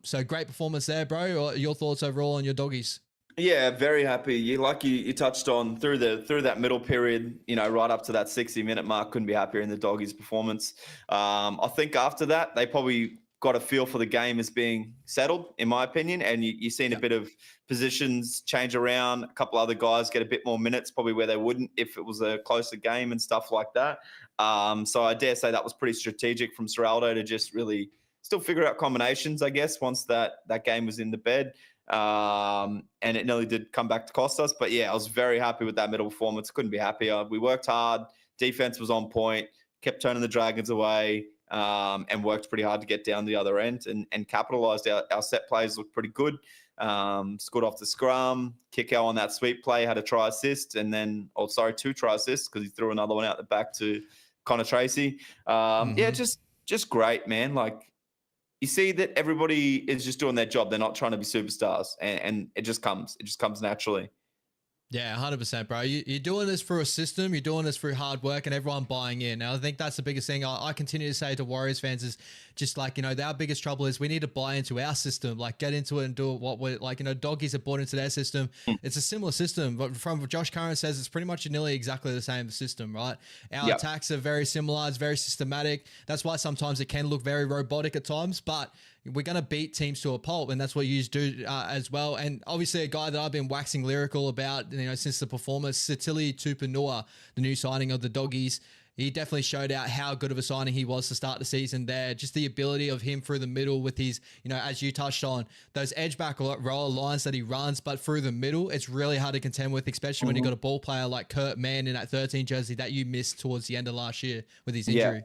So great performance there, bro. Your thoughts overall on your doggies? Yeah, very happy. You touched on through that middle period, right up to that 60-minute mark. Couldn't be happier in the doggies' performance. I think after that, they probably got a feel for the game as being settled, in my opinion. And you've seen a bit of positions change around. A couple other guys get a bit more minutes, probably where they wouldn't if it was a closer game and stuff like that. So I dare say that was pretty strategic from Seraldo to just really still figure out combinations, I guess, once that game was in the bed. And it nearly did come back to cost us. But yeah, I was very happy with that middle performance. Couldn't be happier. We worked hard. Defense was on point, kept turning the Dragons away. And worked pretty hard to get down the other end and capitalised. Our set plays looked pretty good. Scored off the scrum, kick out on that sweep play, had a try assist, and then, two try assists because he threw another one out the back to Connor Tracy. Yeah, just great, man. Like, you see that everybody is just doing their job. They're not trying to be superstars, and it just comes naturally. Yeah, 100%, bro. You're doing this through a system. You're doing this through hard work and everyone buying in. Now, I think that's the biggest thing I continue to say to Warriors fans is just like, our biggest trouble is we need to buy into our system, like get into it and do what we're like, doggies have bought into their system. It's a similar system, but from what Josh Curran says, it's pretty much nearly exactly the same system, right? Our attacks are very similar. It's very systematic. That's why sometimes it can look very robotic at times, but we're going to beat teams to a pulp, and that's what you do as well. And obviously a guy that I've been waxing lyrical about, since the performance, Sitili Tupanua, the new signing of the doggies, he definitely showed out how good of a signing he was to start the season there. Just the ability of him through the middle with his, as you touched on, those edge back roller lines that he runs, but through the middle, it's really hard to contend with, especially when you got a ball player like Kurt Mann in that 13 jersey that you missed towards the end of last year with his injury.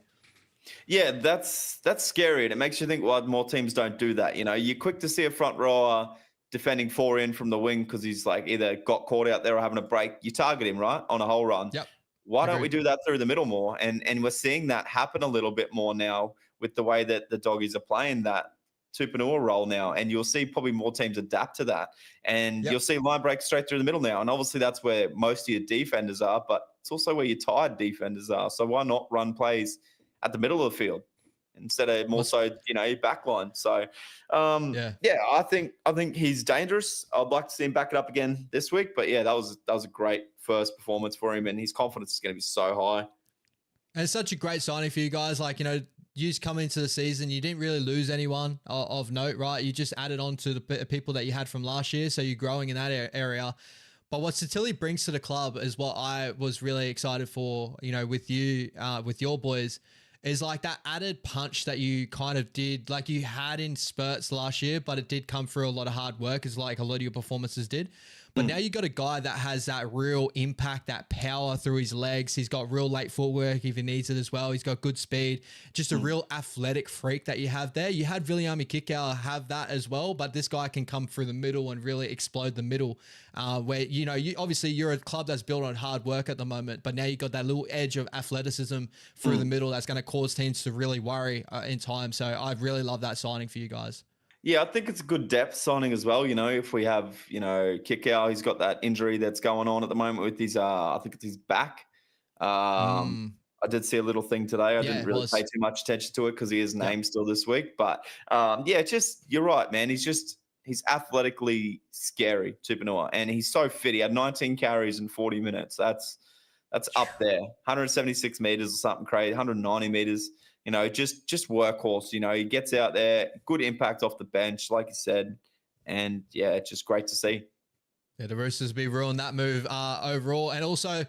Yeah, that's scary, and it makes you think why more teams don't do that. You're quick to see a front rower defending 4 in from the wing because he's like either got caught out there or having a break. You target him, right, on a whole run. Yep. Why don't we do that through the middle more? And we're seeing that happen a little bit more now with the way that the doggies are playing that Tupanua role now. And you'll see probably more teams adapt to that. And you'll see line breaks straight through the middle now. And obviously that's where most of your defenders are, but it's also where your tired defenders are. So why not run plays at the middle of the field instead of more so, your back line. So, I think he's dangerous. I'd like to see him back it up again this week. But, yeah, that was a great first performance for him, and his confidence is going to be so high. And it's such a great signing for you guys. Like, you just come into the season, you didn't really lose anyone of note, right? You just added on to the people that you had from last year, so you're growing in that area. But what Sitili brings to the club is what I was really excited for, with you, with your boys, is like that added punch that you kind of did, like you had in spurts last year, but it did come through a lot of hard work, as like a lot of your performances did. But now you got a guy that has that real impact, that power through his legs. He's got real late footwork if he needs it as well. He's got good speed, just a real athletic freak that you have there. You had Viliami Kikau have that as well, but this guy can come through the middle and really explode the middle. Where, obviously you're a club that's built on hard work at the moment, but now you got that little edge of athleticism through the middle that's going to cause teams to really worry in time. So I really love that signing for you guys. Yeah, I think it's a good depth signing as well. If we have, Kikau, he's got that injury that's going on at the moment with his, I think it's his back. I did see a little thing today. I didn't really pay too much attention to it because he is named still this week. But you're right, man. He's athletically scary, Tupanua, and he's so fit. He had 19 carries in 40 minutes. That's up there. 176 meters or something crazy, 190 meters. Just workhorse. He gets out there, good impact off the bench, like you said, and it's just great to see. Yeah, the Roosters be ruining that move overall, and also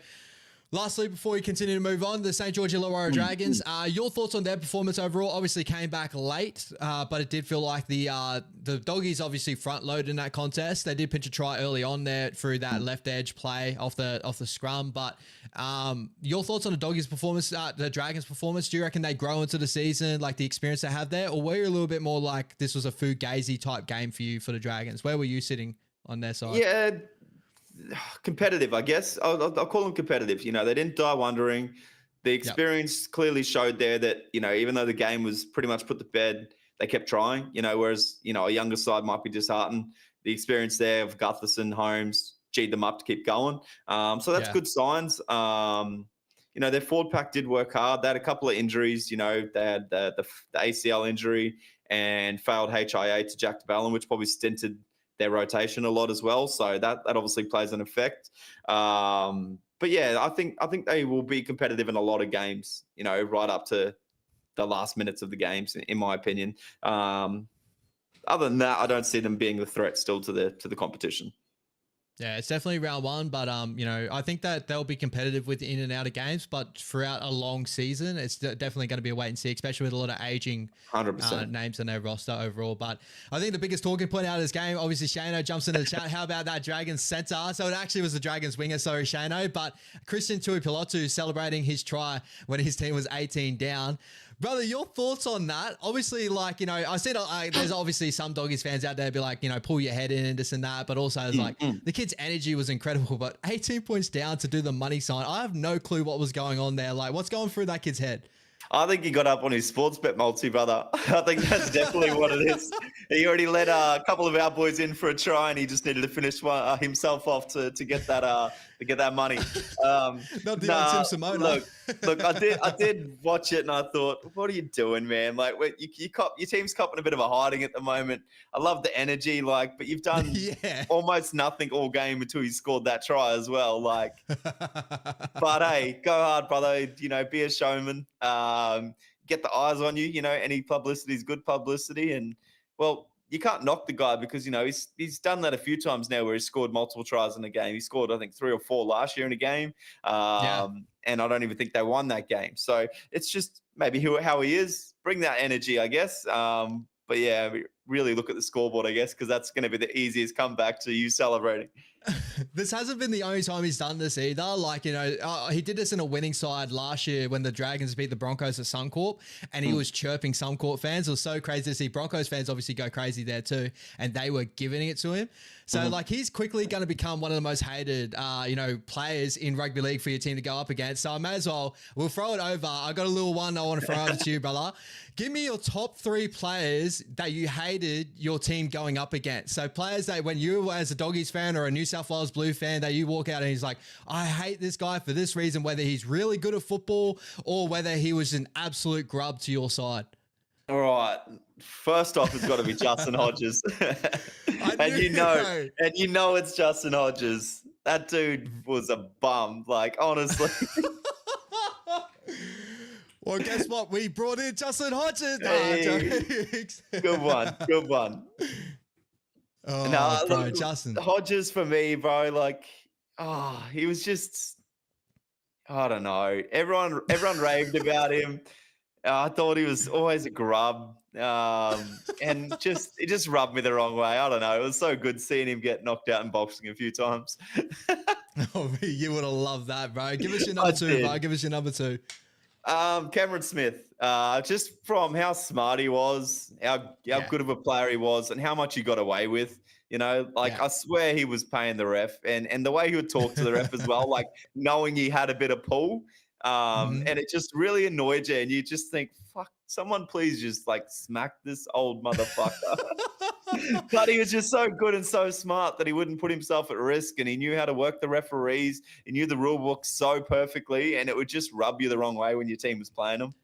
Lastly, before we continue to move on, the St. George Illawarra Dragons, your thoughts on their performance overall? Obviously came back late, but it did feel like the Doggies obviously front-loaded in that contest. They did pinch a try early on there through that left edge play off the scrum, but your thoughts on the Doggies' performance, the Dragons' performance? Do you reckon they grow into the season, like the experience they have there, or were you a little bit more like this was a Fugazi type game for you for the Dragons? Where were you sitting on their side? Yeah, competitive, I guess. I'll call them competitive. You know, they didn't die wondering. The experience clearly showed there that, you know, even though the game was pretty much put to bed, they kept trying, you know, whereas, you know, a younger side might be disheartened. The experience there of Gutherson, Holmes, G'd them up to keep going. So that's good signs. You know, their forward pack did work hard. They had a couple of injuries. You know, they had the ACL injury and failed HIA to Jack de Ballin, which probably stinted their rotation a lot as well. So that obviously plays an effect. But yeah, I think they will be competitive in a lot of games, you know, right up to the last minutes of the games, in my opinion. Other than that, I don't see them being the threat still to the competition. Yeah, it's definitely round one, but you know, I think that they'll be competitive with in and out of games, but throughout a long season, it's definitely going to be a wait and see, especially with a lot of aging 100% names in their roster overall. But I think the biggest talking point out of this game, obviously Shano jumps into the chat. How about that Dragons center? So it actually was the Dragons winger, sorry Shano, but Christian Tuipilotu celebrating his try when his team was 18 down. Brother, your thoughts on that? Obviously, like, you know, I said there's obviously some Doggies fans out there be like, you know, pull your head in and this and that, but also it's like the kid's energy was incredible, but 18 points down to do the money sign. I have no clue what was going on there. Like, what's going through that kid's head? I think he got up on his sports bet multi, brother. I think that's definitely what it is. He already let a couple of our boys in for a try, and he just needed to finish one, himself off to get that money. Not the Tim Simona. Look, I did watch it, and I thought, what are you doing, man? Like, your team's copping a bit of a hiding at the moment. I love the energy, like, but you've done almost nothing all game until you scored that try as well. Like, but hey, go hard, brother. You know, be a showman. Get the eyes on you. You know, any publicity is good publicity, and well, you can't knock the guy because, you know, he's done that a few times now where he's scored multiple tries in a game. He scored, I think, 3 or 4 last year in a game. And I don't even think they won that game. So it's just maybe how he is. Bring that energy, I guess. But yeah, really look at the scoreboard, I guess, because that's going to be the easiest comeback to you celebrating. This hasn't been the only time he's done this either. Like, you know, he did this in a winning side last year when the Dragons beat the Broncos at Suncorp, and he was chirping Suncorp fans. It was so crazy to see. Broncos fans obviously go crazy there too, and they were giving it to him. So, like, he's quickly going to become one of the most hated, you know, players in rugby league for your team to go up against. So I may as well, we'll throw it over. I got a little one I want to throw over to you, brother. Give me your top 3 players that you hated your team going up against. So players that when you as a Doggies fan or a New South Wales Blue fan, that you walk out and he's like, I hate this guy for this reason, whether he's really good at football or whether he was an absolute grub to your side. All right. First off, it's got to be Justin Hodges. and you know it's Justin Hodges. That dude was a bum, like, honestly. Well, guess what? We brought in Justin Hodges. Good one. Oh, no, bro, look, Justin Hodges for me, bro. Like, he was just, I don't know. Everyone raved about him. I thought he was always a grub, and it just rubbed me the wrong way. I don't know. It was so good seeing him get knocked out in boxing a few times. Oh, you would have loved that, bro. Give us your number 2, bro. Give us your number 2. Cameron Smith, just from how smart he was, how good of a player he was, and how much he got away with. You know, like, I swear he was paying the ref, and the way he would talk to the ref as well, like knowing he had a bit of pull, and it just really annoyed you, and you just think, fuck, someone please just like smack this old motherfucker. But he was just so good and so smart that he wouldn't put himself at risk, and he knew how to work the referees. He knew the rule book so perfectly, and it would just rub you the wrong way when your team was playing him.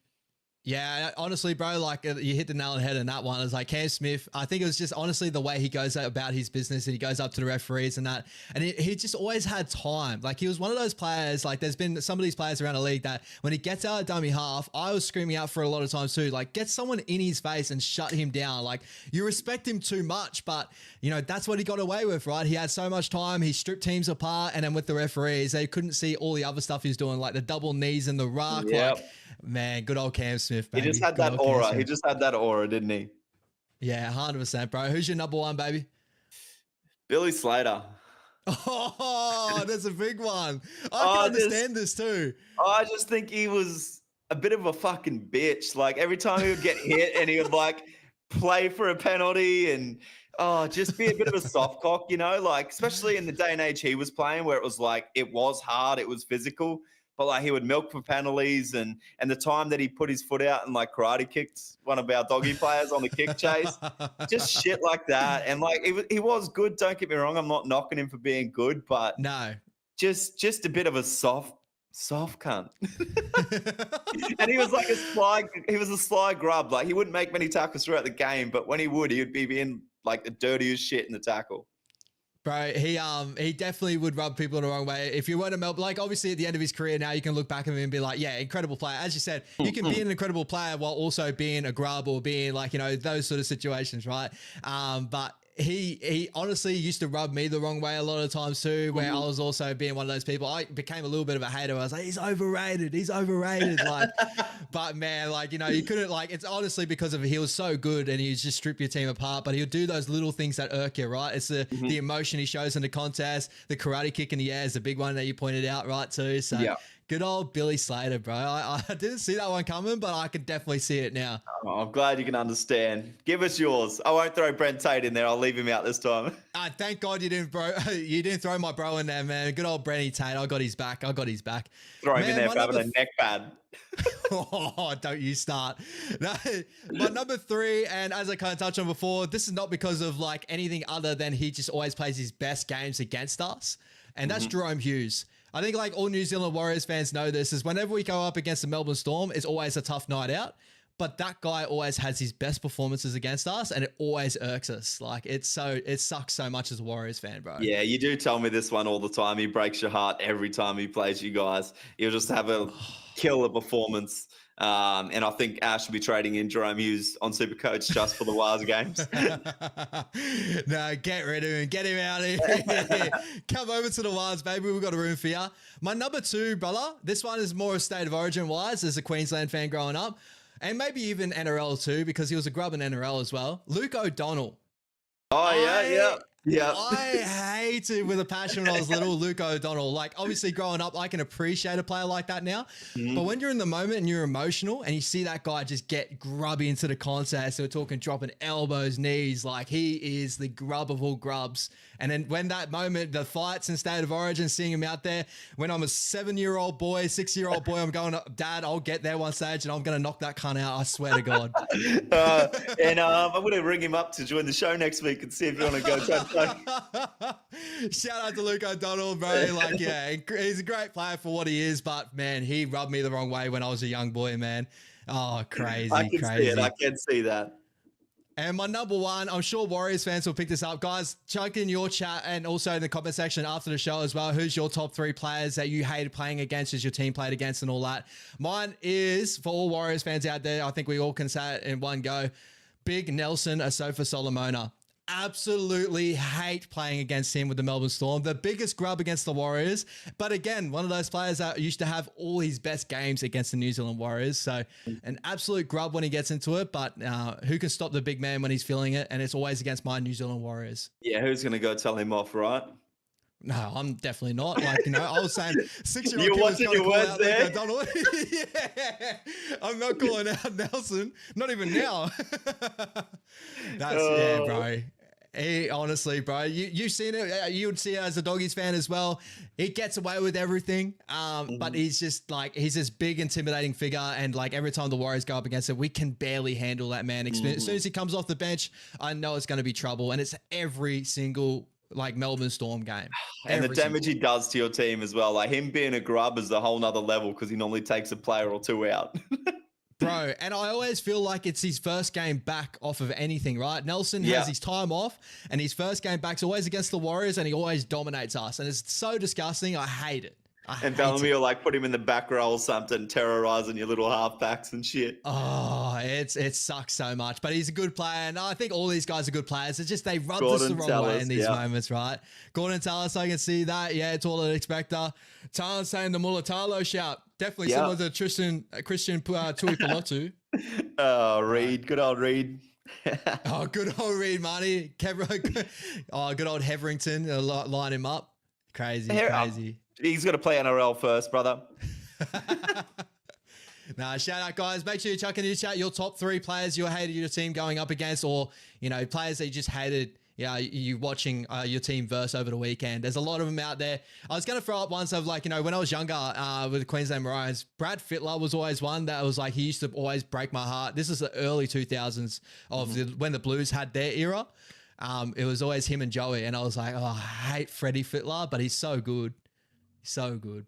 Yeah, honestly, bro, like you hit the nail on the head in that one. It was like Cam Smith. I think it was just honestly the way he goes about his business and he goes up to the referees and that. And he just always had time. Like he was one of those players, like there's been some of these players around the league that when he gets out of dummy half, I was screaming out for a lot of times too, like get someone in his face and shut him down. Like you respect him too much, but you know, that's what he got away with, right? He had so much time. He stripped teams apart. And then with the referees, they couldn't see all the other stuff he's doing, like the double knees and the ruck. Yeah. Like, man, good old Cam Smith, He baby. just had Good that old Cam aura. He Smith. just had that aura, didn't he? Yeah, 100%, bro. Who's your number one, baby? Billy Slater. Oh, that's a big one. I can understand this too. I just think he was a bit of a fucking bitch. Like every time he would get hit and he would like play for a penalty and just be a bit of a soft cock, you know, like especially in the day and age he was playing where it was like it was hard, it was physical, but like he would milk for penalties and the time that he put his foot out and like karate kicked one of our doggy players on the kick chase, just shit like that. And like he was good, don't get me wrong, I'm not knocking him for being good, but No. just a bit of a soft cunt. And he was like a sly grub. Like he wouldn't make many tackles throughout the game, but when he would be being like the dirtiest shit in the tackle. Bro, he definitely would rub people the wrong way. If you weren't a Melbourne, like obviously at the end of his career now, you can look back at him and be like, yeah, incredible player. As you said, you can be an incredible player while also being a grub or being like, you know, those sort of situations, right? But he honestly used to rub me the wrong way a lot of times too, where I was also being one of those people. I became a little bit of a hater. I was like, he's overrated. Like, but man, like, you know, you couldn't like, it's honestly because of he was so good and he just strip your team apart, but he'll do those little things that irk you, right? It's the emotion he shows in the contest. The karate kick in the air is the big one that you pointed out, right? Too. So yeah. Good old Billy Slater, bro. I didn't see that one coming, but I could definitely see it now. Oh, I'm glad you can understand. Give us yours. I won't throw Brent Tate in there. I'll leave him out this time. Thank God you didn't, bro. You didn't throw my bro in there, man. Good old Brenny Tate. I got his back. Throw him in there for having a neck pad. Oh, don't you start. No, my number 3, and as I kind of touched on before, this is not because of like anything other than he just always plays his best games against us, and that's Jerome Hughes. I think like all New Zealand Warriors fans know this, is whenever we go up against the Melbourne Storm, it's always a tough night out. But that guy always has his best performances against us, and it always irks us. Like it sucks so much as a Warriors fan, bro. Yeah, you do tell me this one all the time. He breaks your heart every time he plays you guys. He'll just have a killer performance. And I think Ash will be trading in Jerome Hughes on Supercoach just for the Wars games. No, get rid of him. Get him out of here. Come over to the Wars, baby. We've got a room for you. My number 2, brother, this one is more state of origin wise as a Queensland fan growing up. And maybe even NRL too, because he was a grub in NRL as well. Luke O'Donnell. Oh, yeah. I hated with a passion when I was little Luke O'Donnell. Like, obviously, growing up, I can appreciate a player like that now. But when you're in the moment and you're emotional and you see that guy just get grubby into the contest, so we're talking dropping elbows, knees, like he is the grub of all grubs. And then when that moment, the fights in State of Origin, seeing him out there, when I'm a 6-year-old boy, I'm going, Dad, I'll get there one stage and I'm going to knock that cunt out. I swear to God. And I'm going to ring him up to join the show next week and see if you want to go toe. Shout out to Luke O'Donnell, bro. Like, yeah, he's a great player for what he is, but man, he rubbed me the wrong way when I was a young boy, man. Oh, crazy. I can see that. And my number 1, I'm sure Warriors fans will pick this up. Guys, chuck in your chat and also in the comment section after the show as well. Who's your top 3 players that you hated playing against, as your team played against and all that? Mine is, for all Warriors fans out there, I think we all can say it in one go, Big Nelson Asofa Solomona. Absolutely hate playing against him with the Melbourne Storm. The biggest grub against the Warriors. But again, one of those players that used to have all his best games against the New Zealand Warriors. So an absolute grub when he gets into it. But who can stop the big man when he's feeling it? And it's always against my New Zealand Warriors. Yeah, who's going to go tell him off, right? No, I'm definitely not. Like, you know, I was saying 6-year-old You're watching your words there. Yeah, I'm not calling out Nelson. Not even now. Yeah, bro. He honestly, bro, you've seen it. You would see it as a Doggies fan as well. He gets away with everything, but he's just like, he's this big, intimidating figure. And like every time the Warriors go up against it, we can barely handle that man. As soon as he comes off the bench, I know it's going to be trouble. And it's every single like Melbourne Storm game. And the damage he does to your team as well. Like him being a grub is a whole nother level because he normally takes a player or two out. Bro, and I always feel like it's his first game back off of anything, right? Nelson has his time off, and his first game back's always against the Warriors, and he always dominates us. And it's so disgusting. I hate it. And Bellamy will like put him in the back row or something, terrorizing your little halfbacks and shit. Oh, it sucks so much. But he's a good player, and I think all these guys are good players. It's just they rub us the wrong way in these moments, right? Gordon Tallis, I can see that. Yeah, it's all I'd expect. Tallis saying the Mulatalo shout. Definitely similar to Christian Tuipulotu. Oh, Reed. Good old Reed. Oh, good old Reed, Marty. Oh, good old Heverington. Line him up. Crazy. He's got to play NRL first, brother. Nah, shout out, guys. Make sure you chuck in your chat your top 3 players you hated your team going up against, or, players that you just hated, you watching your team verse over the weekend. There's a lot of them out there. I was going to throw up ones of when I was younger with the Queensland Maroons, Brad Fittler was always one that was he used to always break my heart. This is the early 2000s of when the Blues had their era. It was always him and Joey, and I was like, oh, I hate Freddie Fittler, but he's so good. So good.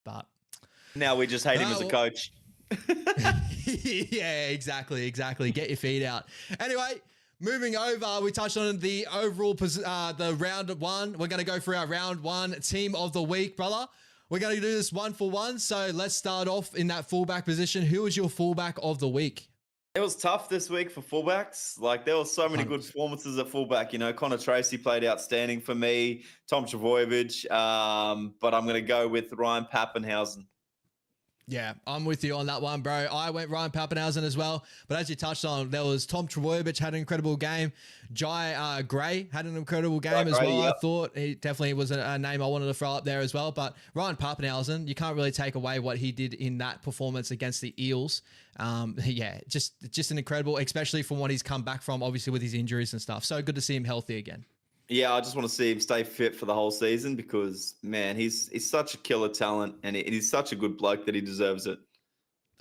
But now we just hate him as a coach. Yeah, exactly. Get your feet out. Anyway, moving over, we touched on the overall, the round 1. We're going to go for our round 1 team of the week, brother. We're going to do this 1 for 1. So let's start off in that fullback position. Who is your fullback of the week? It was tough this week for fullbacks. There were so many good performances at fullback. Connor Tracy played outstanding for me. Tom Trbojevic. But I'm going to go with Ryan Papenhuyzen. Yeah, I'm with you on that one, bro. I went Ryan Papenhuyzen as well. But as you touched on, there was Tom Trbojevic had an incredible game. Jai Gray had an incredible game as well. Yep. I thought he definitely was a name I wanted to throw up there as well. But Ryan Papenhuyzen, you can't really take away what he did in that performance against the Eels. Just an incredible, especially from what he's come back from, obviously with his injuries and stuff. So good to see him healthy again. Yeah, I just want to see him stay fit for the whole season because, man, he's such a killer talent and he's such a good bloke that he deserves it.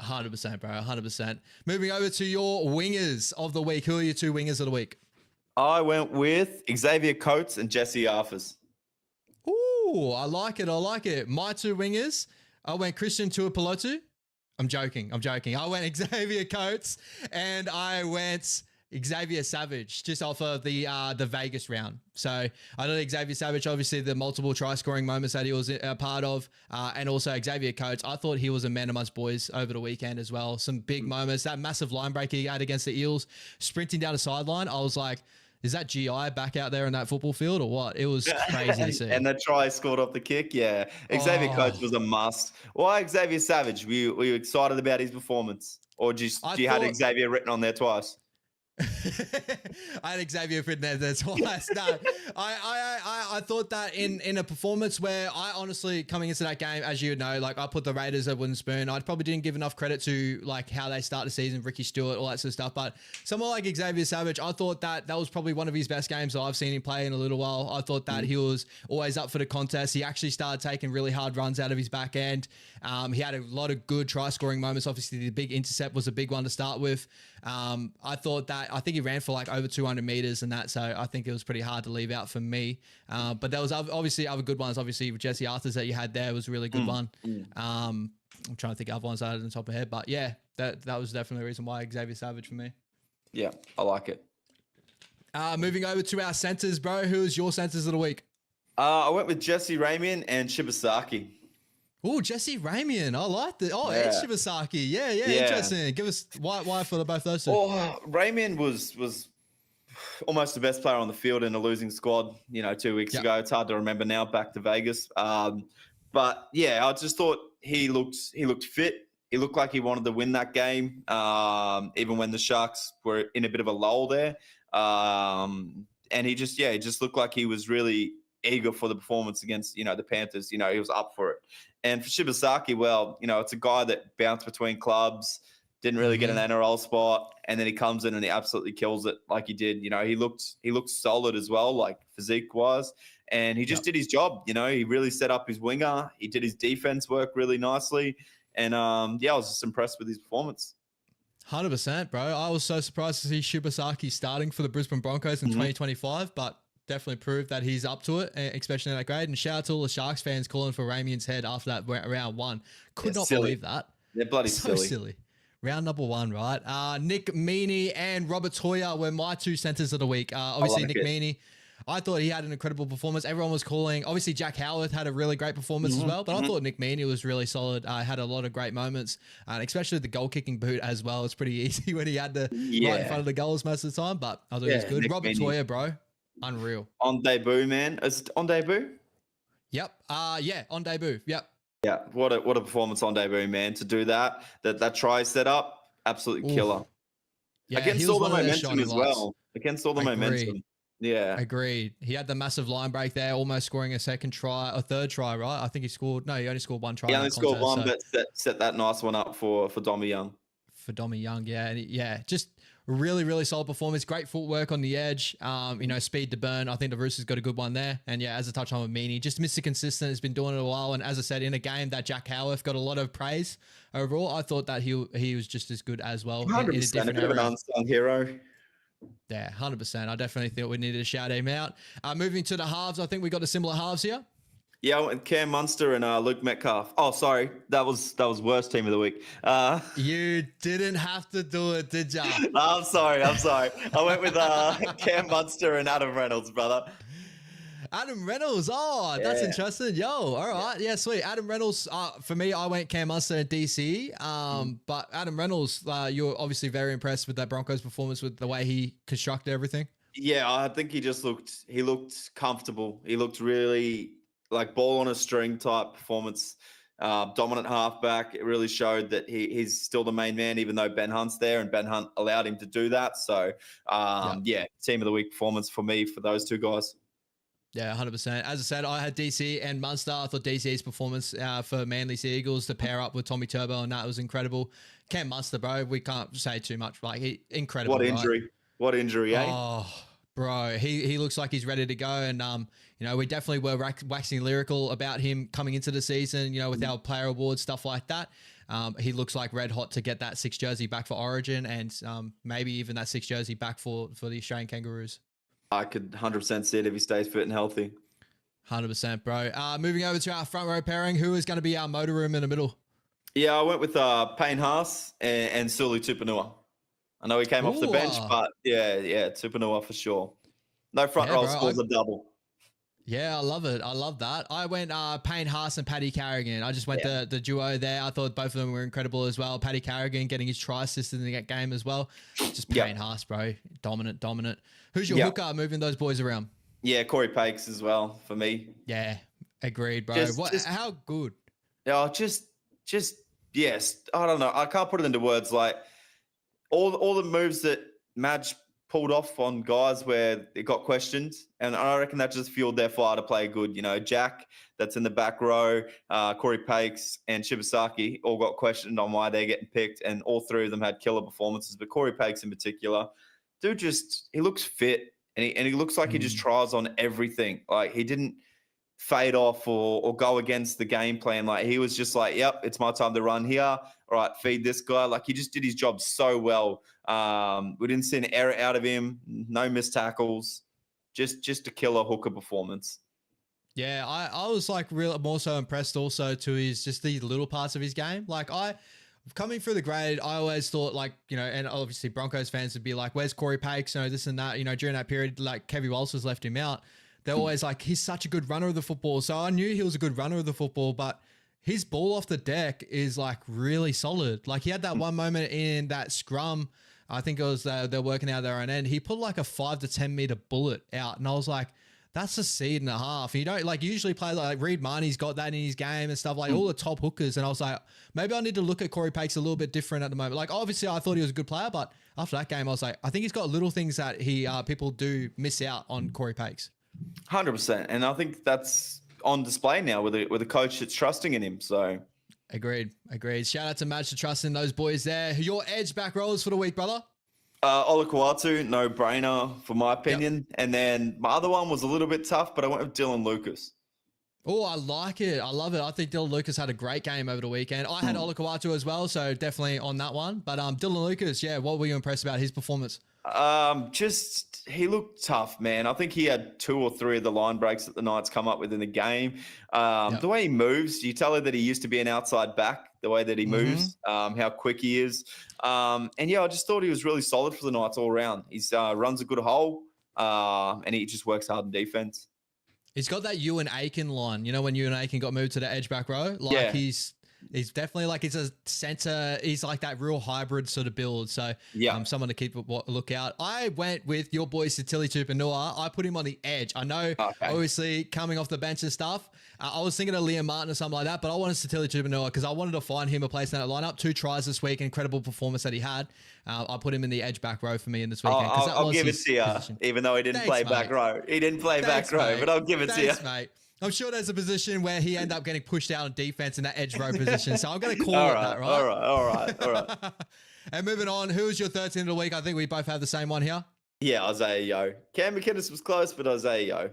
100%, bro, 100%. Moving over to your wingers of the week. Who are your 2 wingers of the week? I went with Xavier Coates and Jesse Arthurs. Ooh, I like it. My 2 wingers, I went Christian Tuipulotu. I'm joking. I went Xavier Coates and I went Xavier Savage, just off of the Vegas round. So I know Xavier Savage, obviously the multiple try scoring moments that he was a part of, and also Xavier Coates. I thought he was a man amongst boys over the weekend as well. Some big moments. That massive line break he had against the Eels, sprinting down the sideline. I was like, is that GI back out there in that football field or what? It was crazy to see. And the try scored off the kick, yeah. Xavier Coates was a must. Why Xavier Savage? Were you excited about his performance? Or do you had Xavier written on there twice? I had Xavier written there twice. No, I thought that in a performance where I honestly, coming into that game, as you know, I put the Raiders at wooden spoon. I probably didn't give enough credit to how they start the season, Ricky Stewart, all that sort of stuff. But someone like Xavier Savage, I thought that was probably one of his best games I've seen him play in a little while. I thought that he was always up for the contest. He actually started taking really hard runs out of his back end. He had a lot of good try scoring moments. Obviously, the big intercept was a big one to start with. I think he ran for over 200 meters and that, so I think it was pretty hard to leave out for me. But there was obviously other good ones. Obviously, with Jesse Arthurs that you had there was a really good one. I'm trying to think of other ones I had on the top of my head, but yeah, that was definitely the reason why Xavier Savage for me. Yeah, I like it. Moving over to our centers, bro. Who is your centers of the week? I went with Jesse Ramian and Shibasaki. Oh, Jesse Ramian. I like that. Oh, Ed Shibasaki. Yeah, interesting. Give us why for both those two. Oh, Ramian was almost the best player on the field in a losing squad, 2 weeks ago. It's hard to remember now, back to Vegas. But yeah, I just thought he looked fit. He looked like he wanted to win that game, even when the Sharks were in a bit of a lull there. And he just looked like he was really eager for the performance against, the Panthers. He was up for it. And for Shibasaki, it's a guy that bounced between clubs, didn't really get an NRL spot, and then he comes in and he absolutely kills it like he did. He looked solid as well, physique-wise, and he just did his job. He really set up his winger. He did his defense work really nicely, and I was just impressed with his performance. 100%, bro. I was so surprised to see Shibasaki starting for the Brisbane Broncos in 2025, but definitely proved that he's up to it, especially in that grade. And shout out to all the Sharks fans calling for Ramian's head after that round 1. Could not believe that. They're bloody silly. round number one, right? Nick Meaney and Robert Toya were my two centers of the week. Obviously, Nick Meaney, I thought he had an incredible performance. Everyone was calling. Obviously, Jack Howarth had a really great performance as well, but I thought Nick Meaney was really solid. Had a lot of great moments, especially the goal kicking boot as well. It's pretty easy when he had the right in front of the goals most of the time, but I thought he was good. Nick Robert Meaney. Toya, bro, unreal. On debut, man. Is it on debut? Yep. Yeah, on debut. Yep. Yeah, what a performance on debut, man! To do that try set up, absolutely killer. Yeah, against all the momentum as well. Against all the momentum. Yeah, agreed. He had the massive line break there, almost scoring a third try, right? I think he scored. No, he only scored one try. He only scored one, but set that nice one up for Dommy Young. For Dommy Young, yeah, and just really, really solid performance. Great footwork on the edge. Speed to burn. I think the Roosters got a good one there. And yeah, as a touch on with Meaney, just Mr. Consistent has been doing it a while. And as I said, in a game that Jack Howarth got a lot of praise overall, I thought that he was just as good as well. 100%, a bit of an unsung hero. Yeah, 100%. I definitely thought we needed to shout him out. Moving to the halves, I think we got the similar halves here. Yeah, I went with Cam Munster and Luke Metcalf. Oh, sorry, that was worst team of the week. You didn't have to do it, did ya? I'm sorry. I went with Cam Munster and Adam Reynolds, brother. Adam Reynolds. Oh, that's interesting. Yo, all right. Yeah, sweet. Adam Reynolds. For me, I went Cam Munster and DC. But Adam Reynolds, you're obviously very impressed with that Broncos performance with the way he constructed everything. Yeah, I think he looked comfortable. He looked really like ball on a string type performance. Dominant halfback. It really showed that he's still the main man, even though Ben Hunt's there, and Ben Hunt allowed him to do that. So, team of the week performance for me for those two guys. Yeah, 100%. As I said, I had DC and Munster. I thought DC's performance for Manly Sea Eagles to pair up with Tommy Turbo and that was incredible. Cam Munster, bro, we can't say too much. Like, incredible. What injury? Right? What injury, eh? Oh, bro, he looks like he's ready to go. And, we definitely were waxing lyrical about him coming into the season, with our player awards, stuff like that. He looks like red hot to get that 6 jersey back for Origin and maybe even that 6 jersey back for the Australian Kangaroos. I could 100% see it if he stays fit and healthy. 100%, bro. Moving over to our front row pairing, who is going to be our motor room in the middle? Yeah, I went with Payne Haas and Suli Tupanua. I know he came off the bench, but yeah, Tupanua for sure. No front row scores a double. Yeah, I love it. I love that. I went Payne Haas and Paddy Carrigan. I just went the duo there. I thought both of them were incredible as well. Paddy Carrigan getting his try assist in the game as well. Just Payne Haas, bro. Dominant. Who's your hooker moving those boys around? Yeah, Corey Pakes as well for me. Yeah, agreed, bro. How good? Yeah, yes. I don't know. I can't put it into words. Like all the moves that Madge pulled off on guys where it got questioned, and I reckon that just fueled their fire to play good. Jack, that's in the back row, Corey Pakes and Shibasaki all got questioned on why they're getting picked, and all three of them had killer performances. But Corey Pakes in particular, dude, he looks fit, and he looks like he just tries on everything. Like he didn't fade off or go against the game plan. Like he was just like, yep, it's my time to run here. All right, feed this guy. Like he just did his job so well. We didn't see an error out of him. No missed tackles. Just a killer hooker performance. Yeah, I was like more so impressed also to these little parts of his game. Like coming through the grade, I always thought and obviously Broncos fans would be like, where's Corey Pakes? This and that, during that period, like Kevy Walters left him out. They're always like, he's such a good runner of the football. So I knew he was a good runner of the football, but his ball off the deck is like really solid. Like he had that one moment in that scrum. I think it was they're working out their own end. He put like a 5 to 10 meter bullet out. And I was like, that's a seed and a half. You don't usually play like Reed Marnie's got that in his game and stuff, like all the top hookers. And I was like, maybe I need to look at Corey Pakes a little bit different at the moment. Like obviously I thought he was a good player, but after that game, I was like, I think he's got little things that people do miss out on Corey Pakes. 100%, and I think that's on display now with a coach that's trusting in him. So, agreed. Shout out to Madge for trusting those boys there. Your edge back rollers for the week, brother? Olakau'atu, no brainer for my opinion. Yep. And then my other one was a little bit tough, but I went with Dylan Lucas. Oh, I like it. I love it. I think Dylan Lucas had a great game over the weekend. I had Olakau'atu as well, so definitely on that one. But Dylan Lucas, what were you impressed about his performance? Just he looked tough, man. I think he had 2 or 3 of the line breaks that the Knights come up with in the game. Yep. The way he moves, you tell her that he used to be an outside back. The way that he moves, how quick he is, and yeah, I just thought he was really solid for the Knights all around. He's runs a good hole, and he just works hard in defense. He's got that Ewan Aiken line. You know, when Ewan Aiken got moved to the edge back row, like Yeah. he's definitely like he's a center. He's like that real hybrid sort of build. So Yeah. someone to keep a look out. I went with your boy Satili Tupanua. I put him on the edge. I know, obviously coming off the bench and stuff. I was thinking of Liam Martin or something like that, but I wanted Satili Tupanua because I wanted to find him a place in that lineup. 2 tries this week, incredible performance that he had. I put him in the edge back row for me in this weekend. I'll give it to you, even though he didn't play back row. He didn't play back row, but I'll give it to you. Mate. I'm sure there's a position where he ended up getting pushed out on defense in that edge row position. So I'm going to call it that, right? All right. And moving on, who's your 13 of the week? I think we both have the same one here. Yeah, Isaiah Yeo. Cam McInnes was close, but Isaiah Yeo.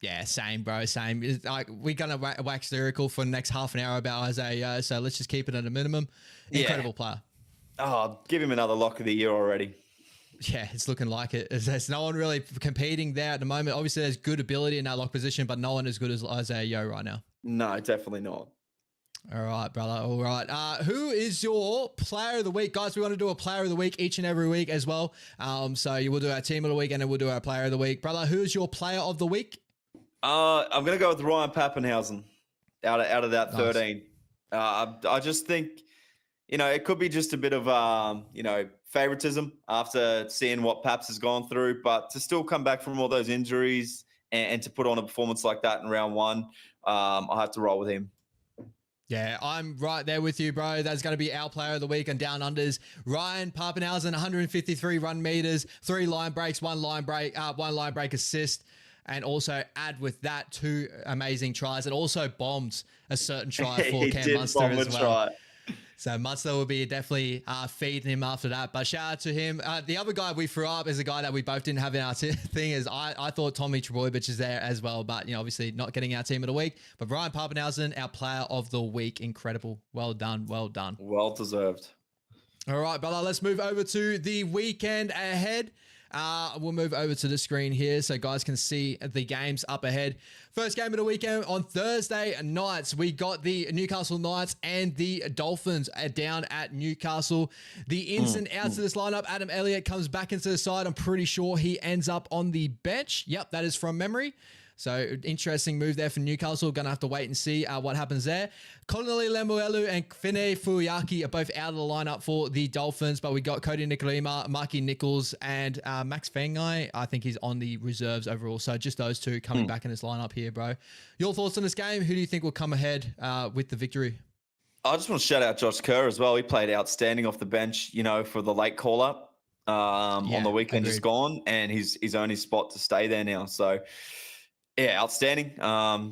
Yeah, same, bro. Same. It's like we're going to wax lyrical for the next half an hour about Isaiah Yeo. So let's just keep it at a minimum. Incredible player. Oh, give him another lock of the year already. Yeah, it's looking like it. There's no one really competing there at the moment. Obviously, there's good ability in that lock position, but no one as good as Isaiah Yeo right now. No, definitely not. All right, brother. All right. Who is your player of the week? Guys, we want to do a player of the week each and every week as well. So you will do our team of the week and then we'll do our player of the week. Brother, who is your player of the week? I'm going to go with Ryan Pappenhausen out of that 13. Nice. I just think, it could be just a bit of, favoritism after seeing what Paps has gone through, but to still come back from all those injuries and to put on a performance like that in round 1, I'll have to roll with him. Yeah, I'm right there with you, bro. That's going to be our player of the week and down unders. Ryan Pappenhausen, 153 run meters, 3 line breaks, 1 line break assist. And also add with that 2 amazing tries. It also bombed a certain try for Cam Munster as well. Try. So Munster will be definitely feeding him after that. But shout out to him. The other guy we threw up is a guy that we both didn't have in our thing. Is I thought Tommy Trbojevic is there as well, but obviously not getting our team of the week. But Ryan Pappenhausen, our player of the week, incredible. Well done, well done. Well deserved. All right, brother. Let's move over to the weekend ahead. We'll move over to the screen here so guys can see the games up ahead. First game of the weekend on Thursday nights, we got the Newcastle Knights and the Dolphins down at Newcastle. The ins and outs of this lineup, Adam Elliott comes back into the side. I'm pretty sure he ends up on the bench. Yep, that is from memory. So interesting move there for Newcastle. Going to have to wait and see what happens there. Connolly Lemuelu and Fine Fuyaki are both out of the lineup for the Dolphins, but we got Cody Nicolima, Marky Nichols, and Max Fangai. I think he's on the reserves overall. So just those 2 coming back in this lineup here, bro. Your thoughts on this game? Who do you think will come ahead with the victory? I just want to shout out Josh Kerr as well. He played outstanding off the bench, for the late call-up on the weekend just gone, and he's earned his spot to stay there now. So, yeah, outstanding.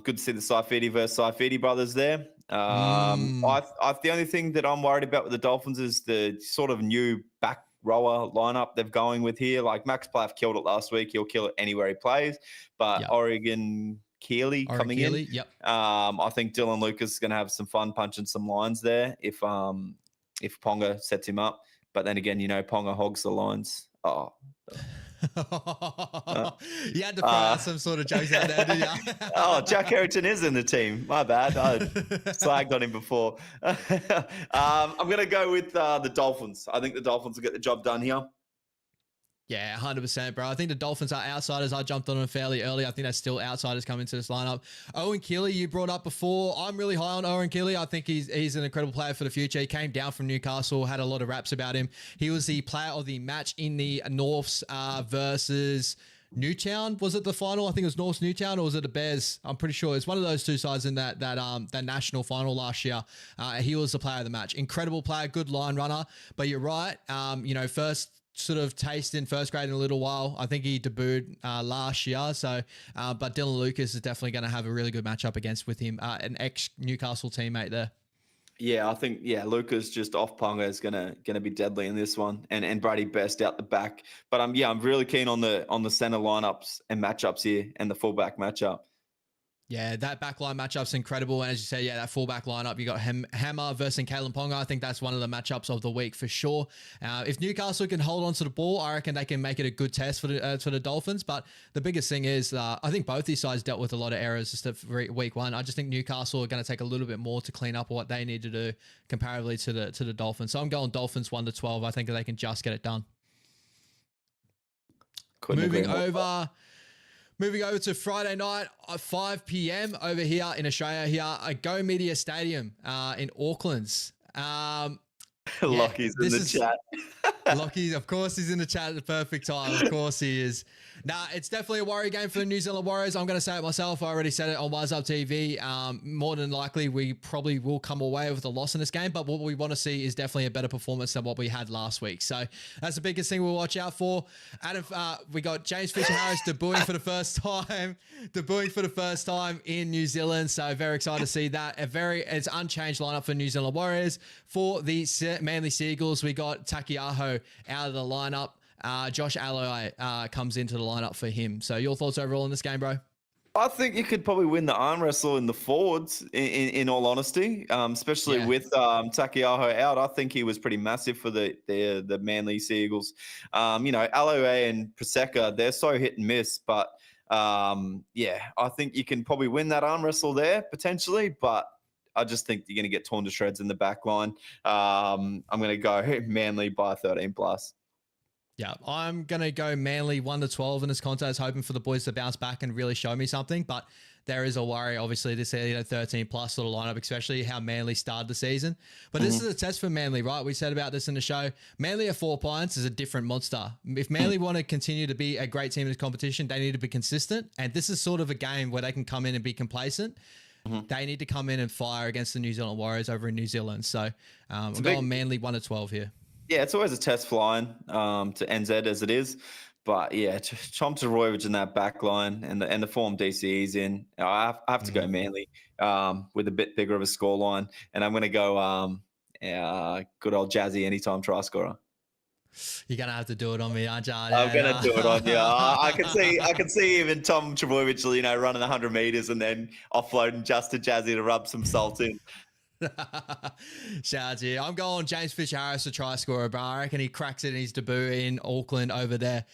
Good to see the Saifidi versus Saifidi brothers there. The only thing that I'm worried about with the Dolphins is the sort of new back rower lineup they're going with here. Like Max Plaff killed it last week. He'll kill it anywhere he plays. But Oregon Keeley coming in. Yep. I think Dylan Lucas is going to have some fun punching some lines there if Ponga sets him up. But then again, Ponga hogs the lines. Oh. You had to throw out some sort of jokes out there, did you? Jack Harrington is in the team. My bad. I slagged on him before. I'm going to go with the Dolphins. I think the Dolphins will get the job done here. Yeah, 100%, bro. I think the Dolphins are outsiders. I jumped on them fairly early. I think they're still outsiders coming to this lineup. Owen Keeley, you brought up before. I'm really high on Owen Keeley. I think he's an incredible player for the future. He came down from Newcastle, had a lot of raps about him. He was the player of the match in the Norths versus Newtown. Was it the final? I think it was Norths Newtown, or was it the Bears? I'm pretty sure it's one of those 2 sides in that national final last year. He was the player of the match. Incredible player, good line runner. But you're right. First sort of taste in first grade in a little while. I think he debuted last year. So, but Dylan Lucas is definitely going to have a really good matchup against with him, an ex-Newcastle teammate there. Yeah, I think Lucas just off Ponga is gonna be deadly in this one, and Brady Best out the back. But I'm really keen on the center lineups and matchups here and the fullback matchup. Yeah, that backline matchup's incredible. And as you say, yeah, that fullback lineup, you got Hammer versus Kalen Ponga. I think that's one of the matchups of the week for sure. If Newcastle can hold on to the ball, I reckon they can make it a good test for the Dolphins. But the biggest thing is, I think both these sides dealt with a lot of errors just for week one. I just think Newcastle are going to take a little bit more to clean up what they need to do comparatively to the Dolphins. So I'm going Dolphins 1-12. I think they can just get it done. Moving over to Friday night at 5 p.m. over here in Australia, here at Go Media Stadium in Auckland. Lockie's in the chat. Lockie, of course, he's in the chat at the perfect time. Of course he is. Nah, it's definitely a worry game for the New Zealand Warriors. I'm going to say it myself. I already said it on Wise Up TV. More than likely, we probably will come away with a loss in this game, but what we want to see is definitely a better performance than what we had last week. So that's the biggest thing we'll watch out for. We got James Fisher-Harris debuting for the first time in New Zealand. So very excited to see that. It's unchanged lineup for New Zealand Warriors. For the Manly Seagulls, we got Takiaho out of the lineup. Josh Alloy comes into the lineup for him. So your thoughts overall in this game, bro? I think you could probably win the arm wrestle in the forwards, in all honesty, especially with Takiaho out. I think he was pretty massive for the Manly Seagulls. Alloy and Prosecco, they're so hit and miss, but I think you can probably win that arm wrestle there potentially, but I just think you're going to get torn to shreds in the back line. I'm going to go Manly by 13 plus. Yeah, I'm going to go Manly 1-12 in this contest, hoping for the boys to bounce back and really show me something. But there is a worry, obviously, this 13 plus sort of lineup, especially how Manly started the season. But this is a test for Manly, right? We said about this in the show. Manly at 4 points is a different monster. If Manly want to continue to be a great team in this competition, they need to be consistent. And this is sort of a game where they can come in and be complacent. They need to come in and fire against the New Zealand Warriors over in New Zealand. So I'm going Manly 1-12 here. Yeah, it's always a test flying to NZ as it is. But yeah, Tom Torovic in that back line and the form DCE's in, I have to go Manly with a bit bigger of a scoreline. And I'm going to go good old Jazzy anytime try scorer. You're going to have to do it on me, aren't you? I'm going to do it on you. I can see even Tom Trebojevic, running 100 meters and then offloading just to Jazzy to rub some salt in. Shout out to you. I'm going James Fisher-Harris to try scorer, bro. I reckon he cracks it in his debut in Auckland over there,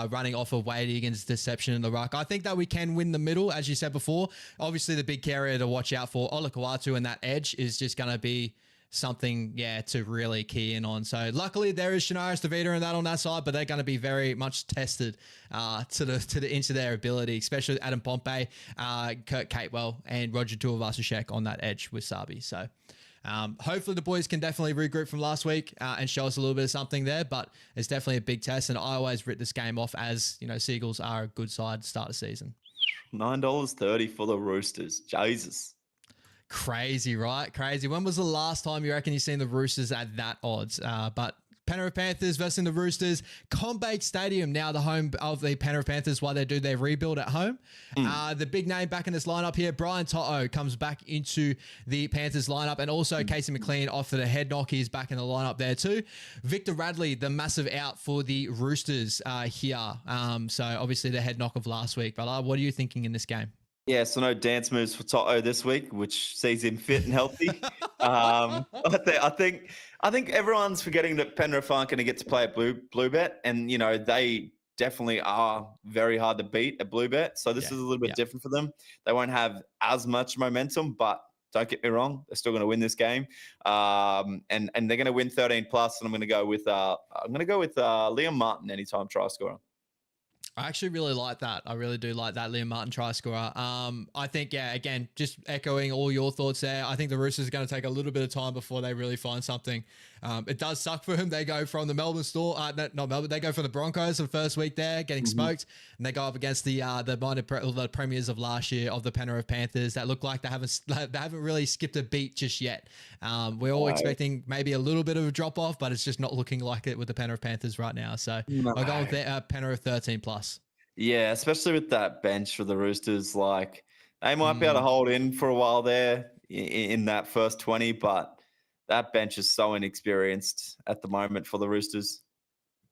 running off of Wade Egan's deception in the ruck. I think that we can win the middle, as you said before. Obviously, the big area to watch out for, Olakau'atu and that edge is just going to be something, to really key in on. So luckily there is Shanaris DeVita and that on that side, but they're going to be very much tested to the inch of their ability, especially Adam Pompey, Kurt Catewell, and Roger Tuivasa-Sheck on that edge with Sabi. So hopefully the boys can definitely regroup from last week and show us a little bit of something there, but it's definitely a big test. And I always writ this game off as, Seagulls are a good side to start the season. $9.30 for the Roosters. Jesus. Crazy, right? Crazy. When was the last time you reckon you've seen the Roosters at that odds? But Penrith Panthers versus the Roosters. CommBank Stadium, now the home of the Penrith Panthers while they do their rebuild at home. The big name back in this lineup here, Brian To'o comes back into the Panthers lineup, and also Casey McLean off for the head knock. He's back in the lineup there too. Victor Radley, the massive out for the Roosters here. So obviously the head knock of last week. But what are you thinking in this game? Yeah, so no dance moves for Toto this week, which sees him fit and healthy. I think everyone's forgetting that Penrith aren't going to get to play at Bluebet, and they definitely are very hard to beat at Bluebet. So this is a little bit different for them. They won't have as much momentum, but don't get me wrong, they're still going to win this game, and they're going to win 13 plus. And I'm going to go with Liam Martin anytime try scorer. I actually really like that. I really do like that Liam Martin try scorer. I think, again, just echoing all your thoughts there. I think the Roosters are going to take a little bit of time before they really find something. It does suck for them. They go from the Melbourne store, not Melbourne. They go from the Broncos the first week there, getting smoked, and they go up against the premiers of last year of the Penrith Panthers that look like they haven't really skipped a beat just yet. We're all expecting maybe a little bit of a drop off, but it's just not looking like it with the Penrith Panthers right now. So I'll go with Penrith 13 plus. Yeah, especially with that bench for the Roosters, like they might be able to hold in for a while there in that first 20, but that bench is so inexperienced at the moment for the Roosters.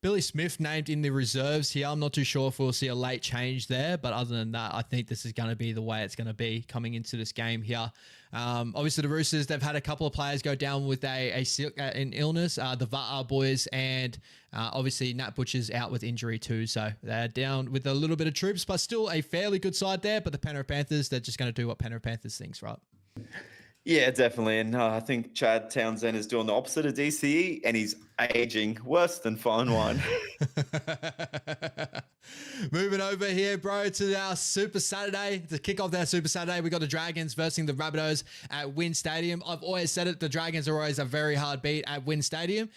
Billy Smith named in the reserves here. I'm not too sure if we'll see a late change there, but other than that, I think this is going to be the way it's going to be coming into this game here. Obviously, the Roosters, they've had a couple of players go down with an illness, the VAR boys, and obviously Nat Butcher's out with injury too. So they're down with a little bit of troops, but still a fairly good side there. But the Penrith Panthers, they're just going to do what Penrith Panthers thinks, right? Yeah, definitely. And I think Chad Townsend is doing the opposite of DCE, and he's aging worse than fine wine. Moving over here, bro, to our Super Saturday. To kick off our Super Saturday, we got the Dragons versus the Rabbitohs at WIN Stadium. I've always said it, the Dragons are always a very hard beat at WIN Stadium.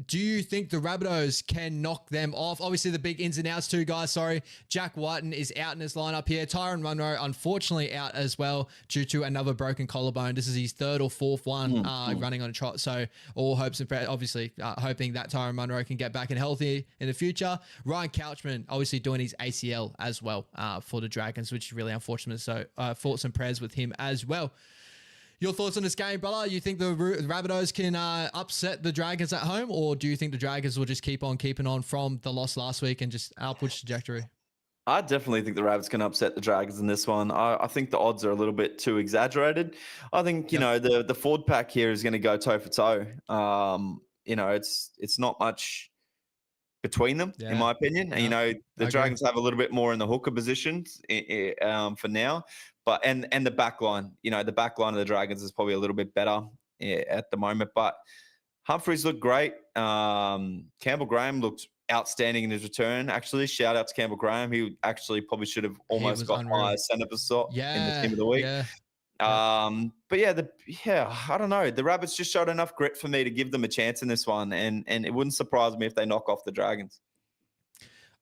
Do you think the Rabbitohs can knock them off? Obviously, the big ins and outs too, guys. Sorry. Jack Whiten is out in his lineup here. Tyron Munro, unfortunately, out as well due to another broken collarbone. This is his third or fourth one running on a trot. So all hopes and prayers, obviously, hoping that Tyron Munro can get back and healthy in the future. Ryan Couchman, obviously doing his ACL as well for the Dragons, which is really unfortunate. So thoughts and prayers with him as well. Your thoughts on this game, brother? You think the Rabbitohs can upset the Dragons at home, or do you think the Dragons will just keep on keeping on from the loss last week and just upwards trajectory? I definitely think the Rabbits can upset the Dragons in this one. I think the odds are a little bit too exaggerated. I think, you know, the forward pack here is going to go toe for toe. You know, it's not much between them, in my opinion. And, you know, the Dragons have a little bit more in the hooker positions for now. But and the back line, you know, the back line of the Dragons is probably a little bit better at the moment. But Humphreys looked great. Campbell Graham looked outstanding in his return. Actually, shout out to Campbell Graham. He actually probably should have almost got my centre slot in the team of the week. Yeah. But I don't know. The Rabbits just showed enough grit for me to give them a chance in this one, and it wouldn't surprise me if they knock off the Dragons.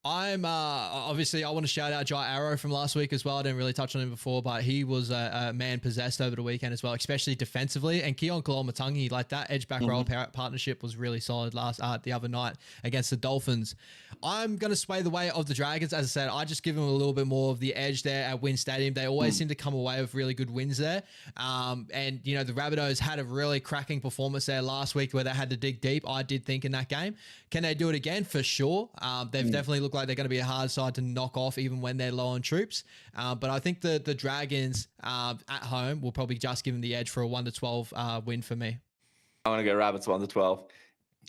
I'm obviously I want to shout out Jai Arrow from last week as well. I didn't really touch on him before, but he was a man possessed over the weekend as well, especially defensively. And Keon Kalamatangi, like that edge back roll partnership was really solid the other night against the Dolphins. I'm going to sway the way of the Dragons. As I said, I just give them a little bit more of the edge there at WIN Stadium. They always seem to come away with really good wins there. And, you know, the Rabbitohs had a really cracking performance there last week where they had to dig deep, I did think, in that game. Can they do it again? For sure. They've definitely looked like they're going to be a hard side to knock off even when they're low on troops. But I think the Dragons at home will probably just give them the edge for a 1-12 win for me. I want to go Rabbits 1-12.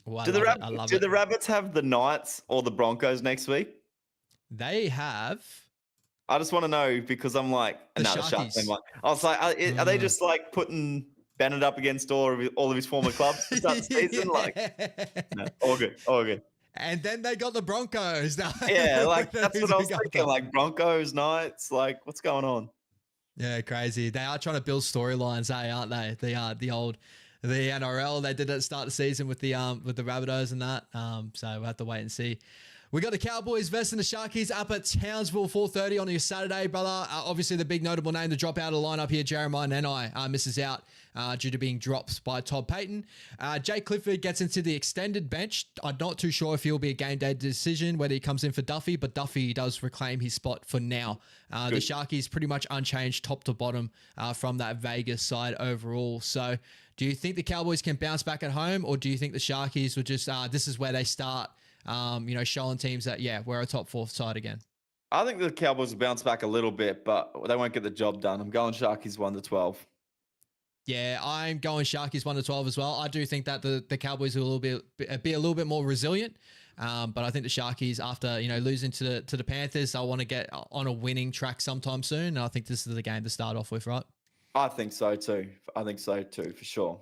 Oh, do the Rabbits have the Knights or the Broncos next week? They have. I just want to know because I'm like, the Sharks. I was like, are they just like putting Bennett up against all of his former clubs to start the season? Like, no, all good. And then they got the Broncos. Yeah, like that's what I was thinking. Like Broncos, Knights, like what's going on? Yeah, crazy. They are trying to build storylines, aren't they? They are the NRL. They did it start the season with the Rabbitohs and that. So we'll have to wait and see. We got the Cowboys versus the Sharkies up at Townsville, 4:30 on your Saturday, brother. Obviously, the big notable name to drop out of the lineup here, Jeremiah Nanai, misses out due to being dropped by Todd Payton. Jake Clifford gets into the extended bench. I'm not too sure if he'll be a game day decision, whether he comes in for Duffy, but Duffy does reclaim his spot for now. The Sharkies pretty much unchanged top to bottom from that Vegas side overall. So do you think the Cowboys can bounce back at home, or do you think the Sharkies will just, this is where they start, showing teams that, we're a top four side again? I think the Cowboys will bounce back a little bit, but they won't get the job done. I'm going Sharkies 1-12. Yeah, I'm going Sharkies 1-12 as well. I do think that the Cowboys will be a little bit more resilient. But I think the Sharkies, after losing to the Panthers, they'll want to get on a winning track sometime soon. And I think this is the game to start off with, right? I think so too. For sure.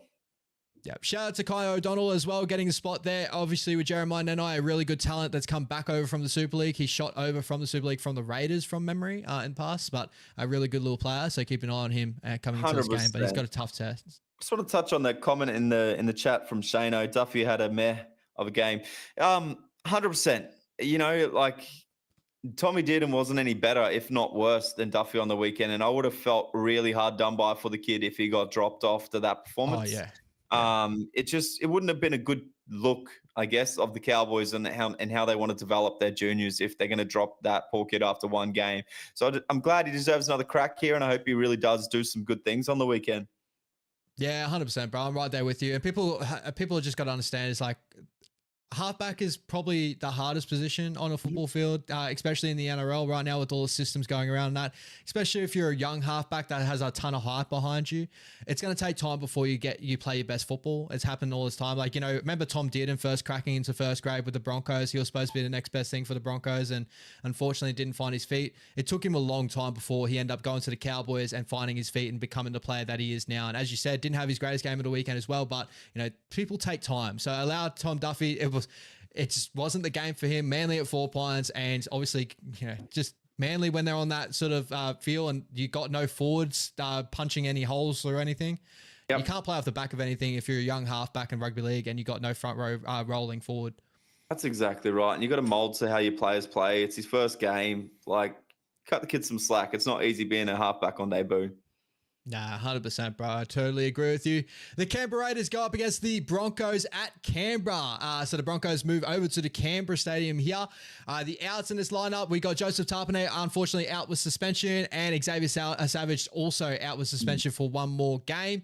Yeah. Shout out to Kai O'Donnell as well, getting a spot there. Obviously, with Jeremiah Nanai, a really good talent that's come back over from the Super League. He shot over from the Super League from the Raiders from memory in past, but a really good little player. So keep an eye on him coming into this game. But he's got a tough test. Just want to touch on that comment in the chat from Shano. Duffy had a meh of a game. 100%. Like Tommy Dearden wasn't any better, if not worse, than Duffy on the weekend, and I would have felt really hard done by for the kid if he got dropped off to that performance. Oh yeah. It wouldn't have been a good look, I guess, of the Cowboys and how they want to develop their juniors if they're going to drop that poor kid after one game. So I'm glad he deserves another crack here, and I hope he really does do some good things on the weekend. Yeah, 100%, bro. I'm right there with you. And people have just got to understand, it's like, halfback is probably the hardest position on a football field, especially in the NRL right now with all the systems going around that. Especially if you're a young halfback that has a ton of hype behind you, it's going to take time before you play your best football. It's happened all this time. Like, you know, remember Tom Dearden first cracking into first grade with the Broncos? He was supposed to be the next best thing for the Broncos, and unfortunately didn't find his feet. It took him a long time before he ended up going to the Cowboys and finding his feet and becoming the player that he is now. And as you said, didn't have his greatest game of the weekend as well, but you know, people take time. So allow Tom Duffy. It just wasn't the game for him. Manly at 4 points, and obviously, you know, just Manly when they're on that sort of feel and you got no forwards punching any holes or anything. Yep. You can't play off the back of anything if you're a young halfback in rugby league and you got no front row rolling forward. That's exactly right. And you got to mold to how your players play. It's his first game. Like, cut the kid some slack. It's not easy being a halfback on debut. Nah, 100%, bro. I totally agree with you. The Canberra Raiders go up against the Broncos at Canberra. So the Broncos move over to the Canberra Stadium here. The outs in this lineup, we got Joseph Tapine, unfortunately out with suspension, and Xavier Savage also out with suspension for one more game.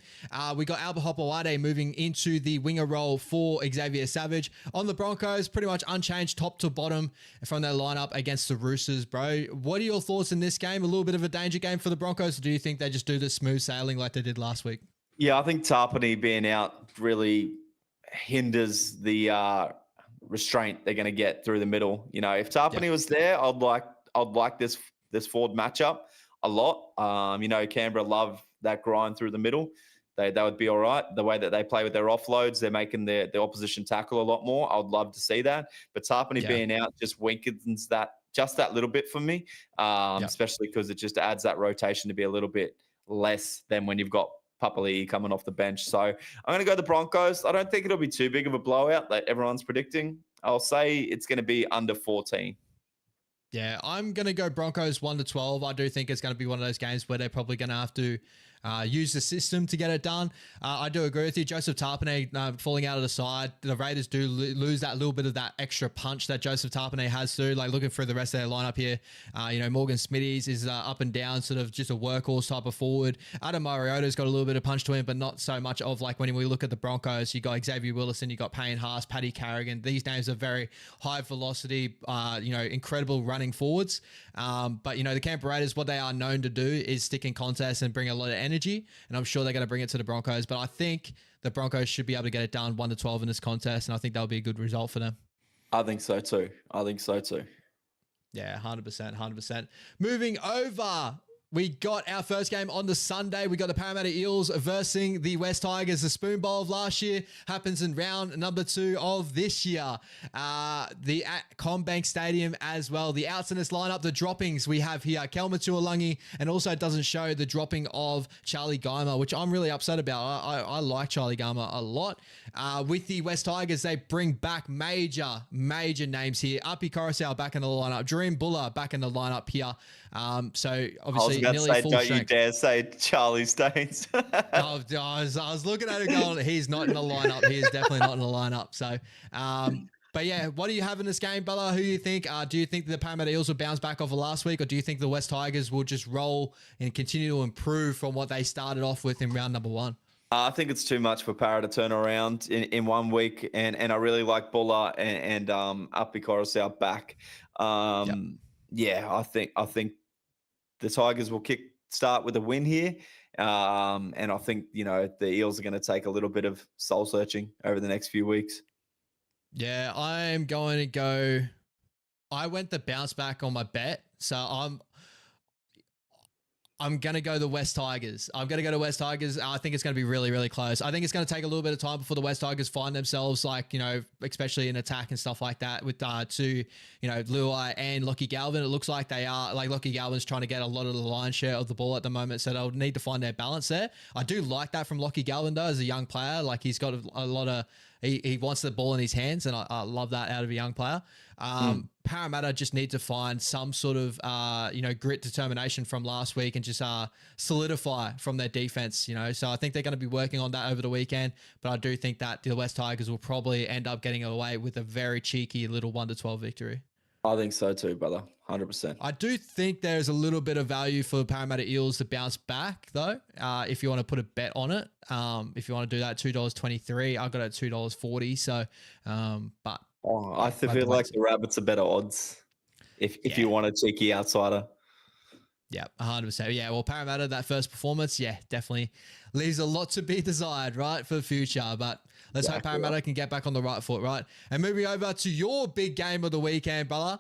We got Albert Hopewade moving into the winger role for Xavier Savage. On the Broncos, pretty much unchanged top to bottom from their lineup against the Roosters, bro. What are your thoughts in this game? A little bit of a danger game for the Broncos, or do you think they just do this smooth sailing like they did last week? Yeah, I think Tarpany being out really hinders the restraint they're going to get through the middle. You know, if Tarpany was there, I'd like this forward matchup a lot. You know, Canberra love that grind through the middle. They would be all right. The way that they play with their offloads, they're making the opposition tackle a lot more. I would love to see that. But Tarpany being out just weakens that just that little bit for me, especially because it just adds that rotation to be a little bit less than when you've got Papali'i coming off the bench. So I'm going to go the Broncos. I don't think it'll be too big of a blowout like everyone's predicting. I'll say it's going to be under 14. Yeah, I'm going to go Broncos 1-12. I do think it's going to be one of those games where they're probably going to have to use the system to get it done. I do agree with you. Joseph Tapine falling out of the side. The Raiders do lose that little bit of that extra punch that Joseph Tapine has to. Like, looking through the rest of their lineup here, you know, Morgan Smitties is up and down, sort of just a workhorse type of forward. Adam Mariota's got a little bit of punch to him, but not so much of, like, when we look at the Broncos, you got Xavier Willison, you got Payne Haas, Paddy Carrigan. These names are very high velocity, you know, incredible running forwards. But, you know, the Canberra Raiders, what they are known to do is stick in contests and bring a lot of energy. And I'm sure they're going to bring it to the Broncos. But I think the Broncos should be able to get it done 1-12 in this contest. And I think that'll be a good result for them. I think so too. Yeah, 100%, 100%. Moving over, we got our first game on the Sunday. We got the Parramatta Eels versus the West Tigers. The Spoon Bowl of last year happens in round number 2 of this year. At CommBank Stadium as well. The outs in this lineup, the droppings we have here, Kelma Tuolangi, and also it doesn't show the dropping of Charlie Geimer, which I'm really upset about. I like Charlie Geimer a lot. With the West Tigers, they bring back major names here. Api Coruscant back in the lineup. Dream Buller back in the lineup here. So obviously, nearly full strength. Don't you dare say Charlie Staines. I was looking at it going, he's not in the lineup. He is definitely not in the lineup. So, but yeah, what do you have in this game, Bella? Who do you think? Do you think the Parramatta Eels will bounce back off of last week, or do you think the West Tigers will just roll and continue to improve from what they started off with in round number 1? I think it's too much for Parra to turn around in 1 week, and I really like Buller and Api Coruscant back. Yeah, I think the Tigers will start with a win here. And I think, you know, the Eels are going to take a little bit of soul searching over the next few weeks. Yeah, I'm going to go. I went the bounce back on my bet. So I'm going to go the West Tigers. I'm going to go to West Tigers. I think it's going to be really, really close. I think it's going to take a little bit of time before the West Tigers find themselves, like, you know, especially in attack and stuff like that with you know, Luai and Lockie Galvin. It looks like they are, like, Lockie Galvin's trying to get a lot of the lion's share of the ball at the moment, so they'll need to find their balance there. I do like that from Lockie Galvin, though, as a young player. Like, he's got a lot of, he wants the ball in his hands, and I love that out of a young player. Parramatta just need to find some sort of, you know, grit, determination from last week and just solidify from their defense, you know. So I think they're going to be working on that over the weekend, but I do think that the West Tigers will probably end up getting away with a very cheeky little 1-12 victory. I think so too, brother. 100%. I do think there's a little bit of value for Parramatta Eels to bounce back, though, if you want to put a bet on it. If you want to do that, $2.23. I've got it at $2.40. So, but Oh, I Yeah, we'll have feel to wait like and see. the Rabbits are better odds if Yeah. you want a cheeky outsider. Yeah, 100%. Yeah, well, Parramatta, that first performance, yeah, definitely leaves a lot to be desired, right, for the future. But let's hope Exactly. Parramatta can get back on the right foot, right? And moving over to your big game of the weekend, brother,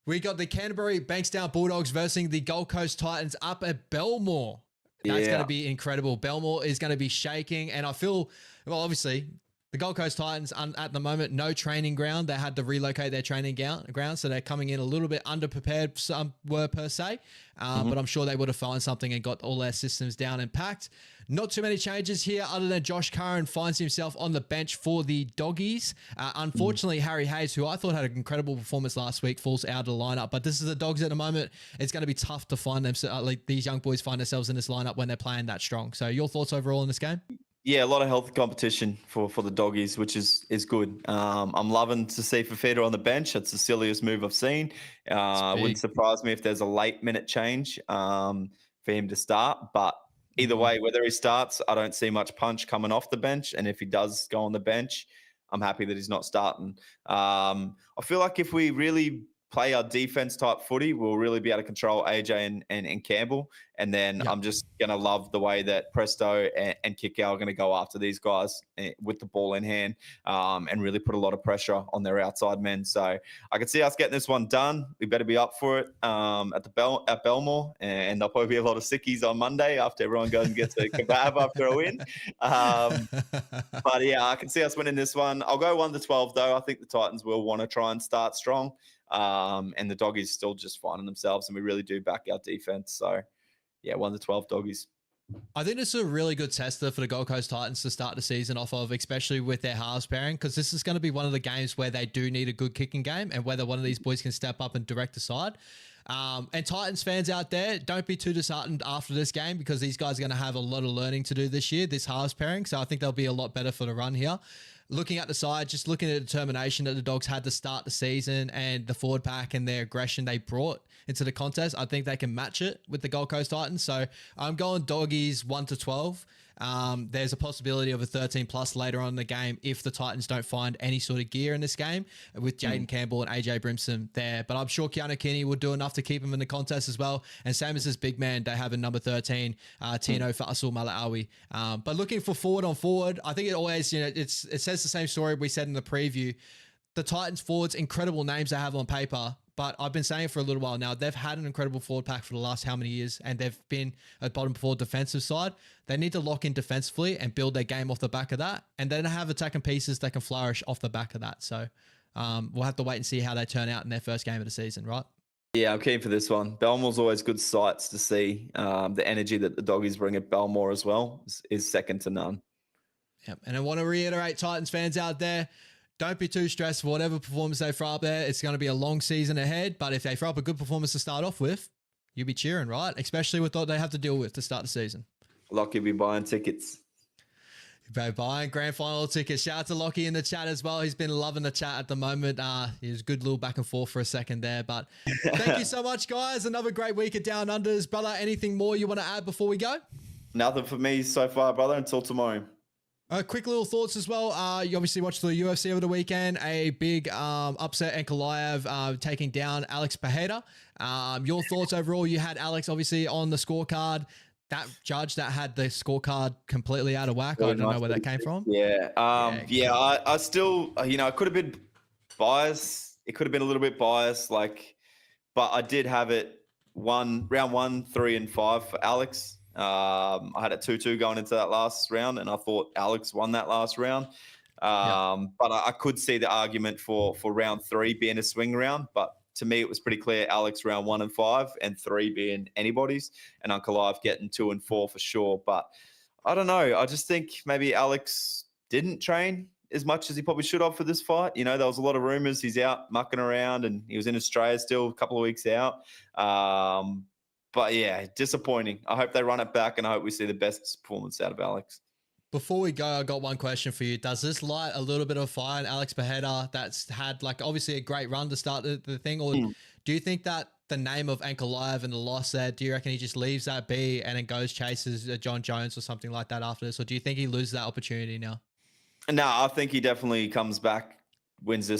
we got the Canterbury Bankstown Bulldogs versus the Gold Coast Titans up at Belmore. That's going Yeah. to be incredible. Belmore is going to be shaking. And I feel, well, obviously, the Gold Coast Titans, at the moment, no training ground. They had to relocate their training ground, so they're coming in a little bit underprepared, some were per se. But I'm sure they would have found something and got all their systems down and packed. Not too many changes here, other than Josh Curran finds himself on the bench for the Doggies. Unfortunately, Harry Hayes, who I thought had an incredible performance last week, falls out of the lineup. But this is the Dogs at the moment. It's going to be tough to find them. Like these young boys find themselves in this lineup when they're playing that strong. So, your thoughts overall in this game? Yeah, a lot of healthy competition for the Doggies, which is good. I'm loving to see Fafita on the bench. It's the silliest move I've seen. Wouldn't big. surprise me if there's a late minute change for him to start. But either way, whether he starts, I don't see much punch coming off the bench. And if he does go on the bench, I'm happy that he's not starting. I feel like if we really play our defense type footy, we'll really be able to control AJ and Campbell. And then Yep. I'm just going to love the way that Presto and Kikau are going to go after these guys with the ball in hand and really put a lot of pressure on their outside men. So I can see us getting this one done. We better be up for it at Belmore. And there'll probably be a lot of sickies on Monday after everyone goes and gets a kebab after a win. But yeah, I can see us winning this one. I'll go 1-12 though. I think the Titans will want to try and start strong. And the Doggies still just finding themselves, and we really do back our defense. So yeah, 1-12 Doggies. I think this is a really good tester for the Gold Coast Titans to start the season off of, especially with their halves pairing, because this is going to be one of the games where they do need a good kicking game and whether one of these boys can step up and direct the side. And Titans fans out there, don't be too disheartened after this game because these guys are going to have a lot of learning to do this year, this halves pairing. So I think they'll be a lot better for the run here. Looking at the side, just looking at the determination that the Dogs had to start the season and the forward pack and their aggression they brought into the contest, I think they can match it with the Gold Coast Titans. So I'm going Doggies 1-12. There's a possibility of a 13 plus later on in the game if the Titans don't find any sort of gear in this game with Jaden Campbell and AJ Brimson there. But I'm sure Keanu Kinney will do enough to keep him in the contest as well. And same as his big man, they have a number 13, Tino Faisal Malaawi. But looking for forward on forward, I think it always, it says the same story we said in the preview. The Titans forwards, incredible names they have on paper, but I've been saying for a little while now, they've had an incredible forward pack for the last how many years, and they've been a bottom four defensive side. They need to lock in defensively and build their game off the back of that, and then have attacking pieces that can flourish off the back of that. So we'll have to wait and see how they turn out in their first game of the season, right? Yeah, I'm keen for this one. Belmore's always good sights to see. The energy that the Doggies bring at Belmore as well is second to none. Yep. And I want to reiterate, Titans fans out there, don't be too stressed for whatever performance they throw up there. It's going to be a long season ahead, but if they throw up a good performance to start off with, you'll be cheering, right? Especially with what they have to deal with to start the season. Lockie be buying tickets. Buying grand final tickets. Shout out to Lockie in the chat as well. He's been loving the chat at the moment. He was a good little back and forth for a second there. But thank you so much, guys. Another great week at Down Unders. Brother, anything more you want to add before we go? Nothing for me so far, brother, until tomorrow. Quick little thoughts as well. You obviously watched the UFC over the weekend. A big upset, Ankalaev taking down Alex Pereira. Your thoughts overall? You had Alex obviously on the scorecard. That judge that had the scorecard completely out of whack. Really I don't nice know where that came from. Yeah. I still, it could have been biased. It could have been a little bit biased, but I did have it round 1, 3, and 5 for Alex. I had a 2-2 going into that last round, and I thought Alex won that last round. But I could see the argument for round 3 being a swing round. But to me, it was pretty clear Alex round 1 and 5, and 3 being anybody's, and Ankalaev getting 2 and 4 for sure. But I don't know. I just think maybe Alex didn't train as much as he probably should have for this fight. There was a lot of rumors he's out mucking around, and he was in Australia still a couple of weeks out. But yeah, disappointing. I hope they run it back, and I hope we see the best performance out of Alex. Before we go, I got one question for you. Does this light a little bit of fire in Alex Pereira that's had obviously a great run to start the thing? Or do you think that the name of Ankalaev and the loss there, do you reckon he just leaves that be and then goes chases John Jones or something like that after this? Or do you think he loses that opportunity now? No, I think he definitely comes back wins a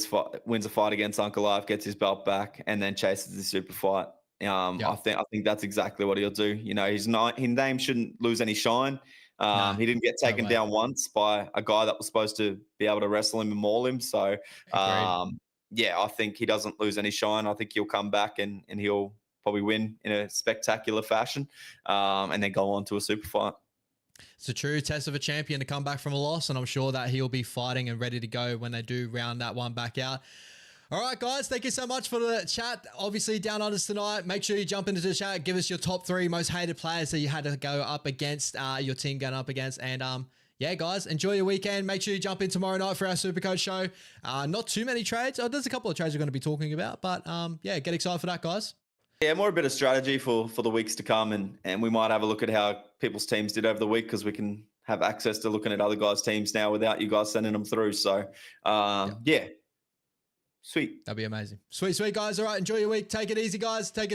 fight against Uncle Live, gets his belt back, and then chases the super fight. Yeah. I think that's exactly what he'll do. You know, his name shouldn't lose any shine. Nah, He didn't get no taken way. down once by a guy that was supposed to be able to wrestle him and maul him. So, Agreed. yeah, I think he doesn't lose any shine. I think he'll come back and he'll probably win in a spectacular fashion, and then go on to a super fight. It's a true test of a champion to come back from a loss, and I'm sure that he'll be fighting and ready to go when they do round that one back out. All right, guys, thank you so much for the chat. Obviously, down on us tonight. Make sure you jump into the chat. Give us your top 3 most hated players that you had to go up against, your team going up against. And yeah, guys, enjoy your weekend. Make sure you jump in tomorrow night for our Supercoach show. Not too many trades. Oh, there's a couple of trades we're going to be talking about, but yeah, get excited for that, guys. Yeah, more a bit of strategy for the weeks to come, and we might have a look at how people's teams did over the week, because we can have access to looking at other guys' teams now without you guys sending them through. So, yeah, sweet. That'd be amazing. Sweet, guys. All right, enjoy your week. Take it easy, guys. Take it.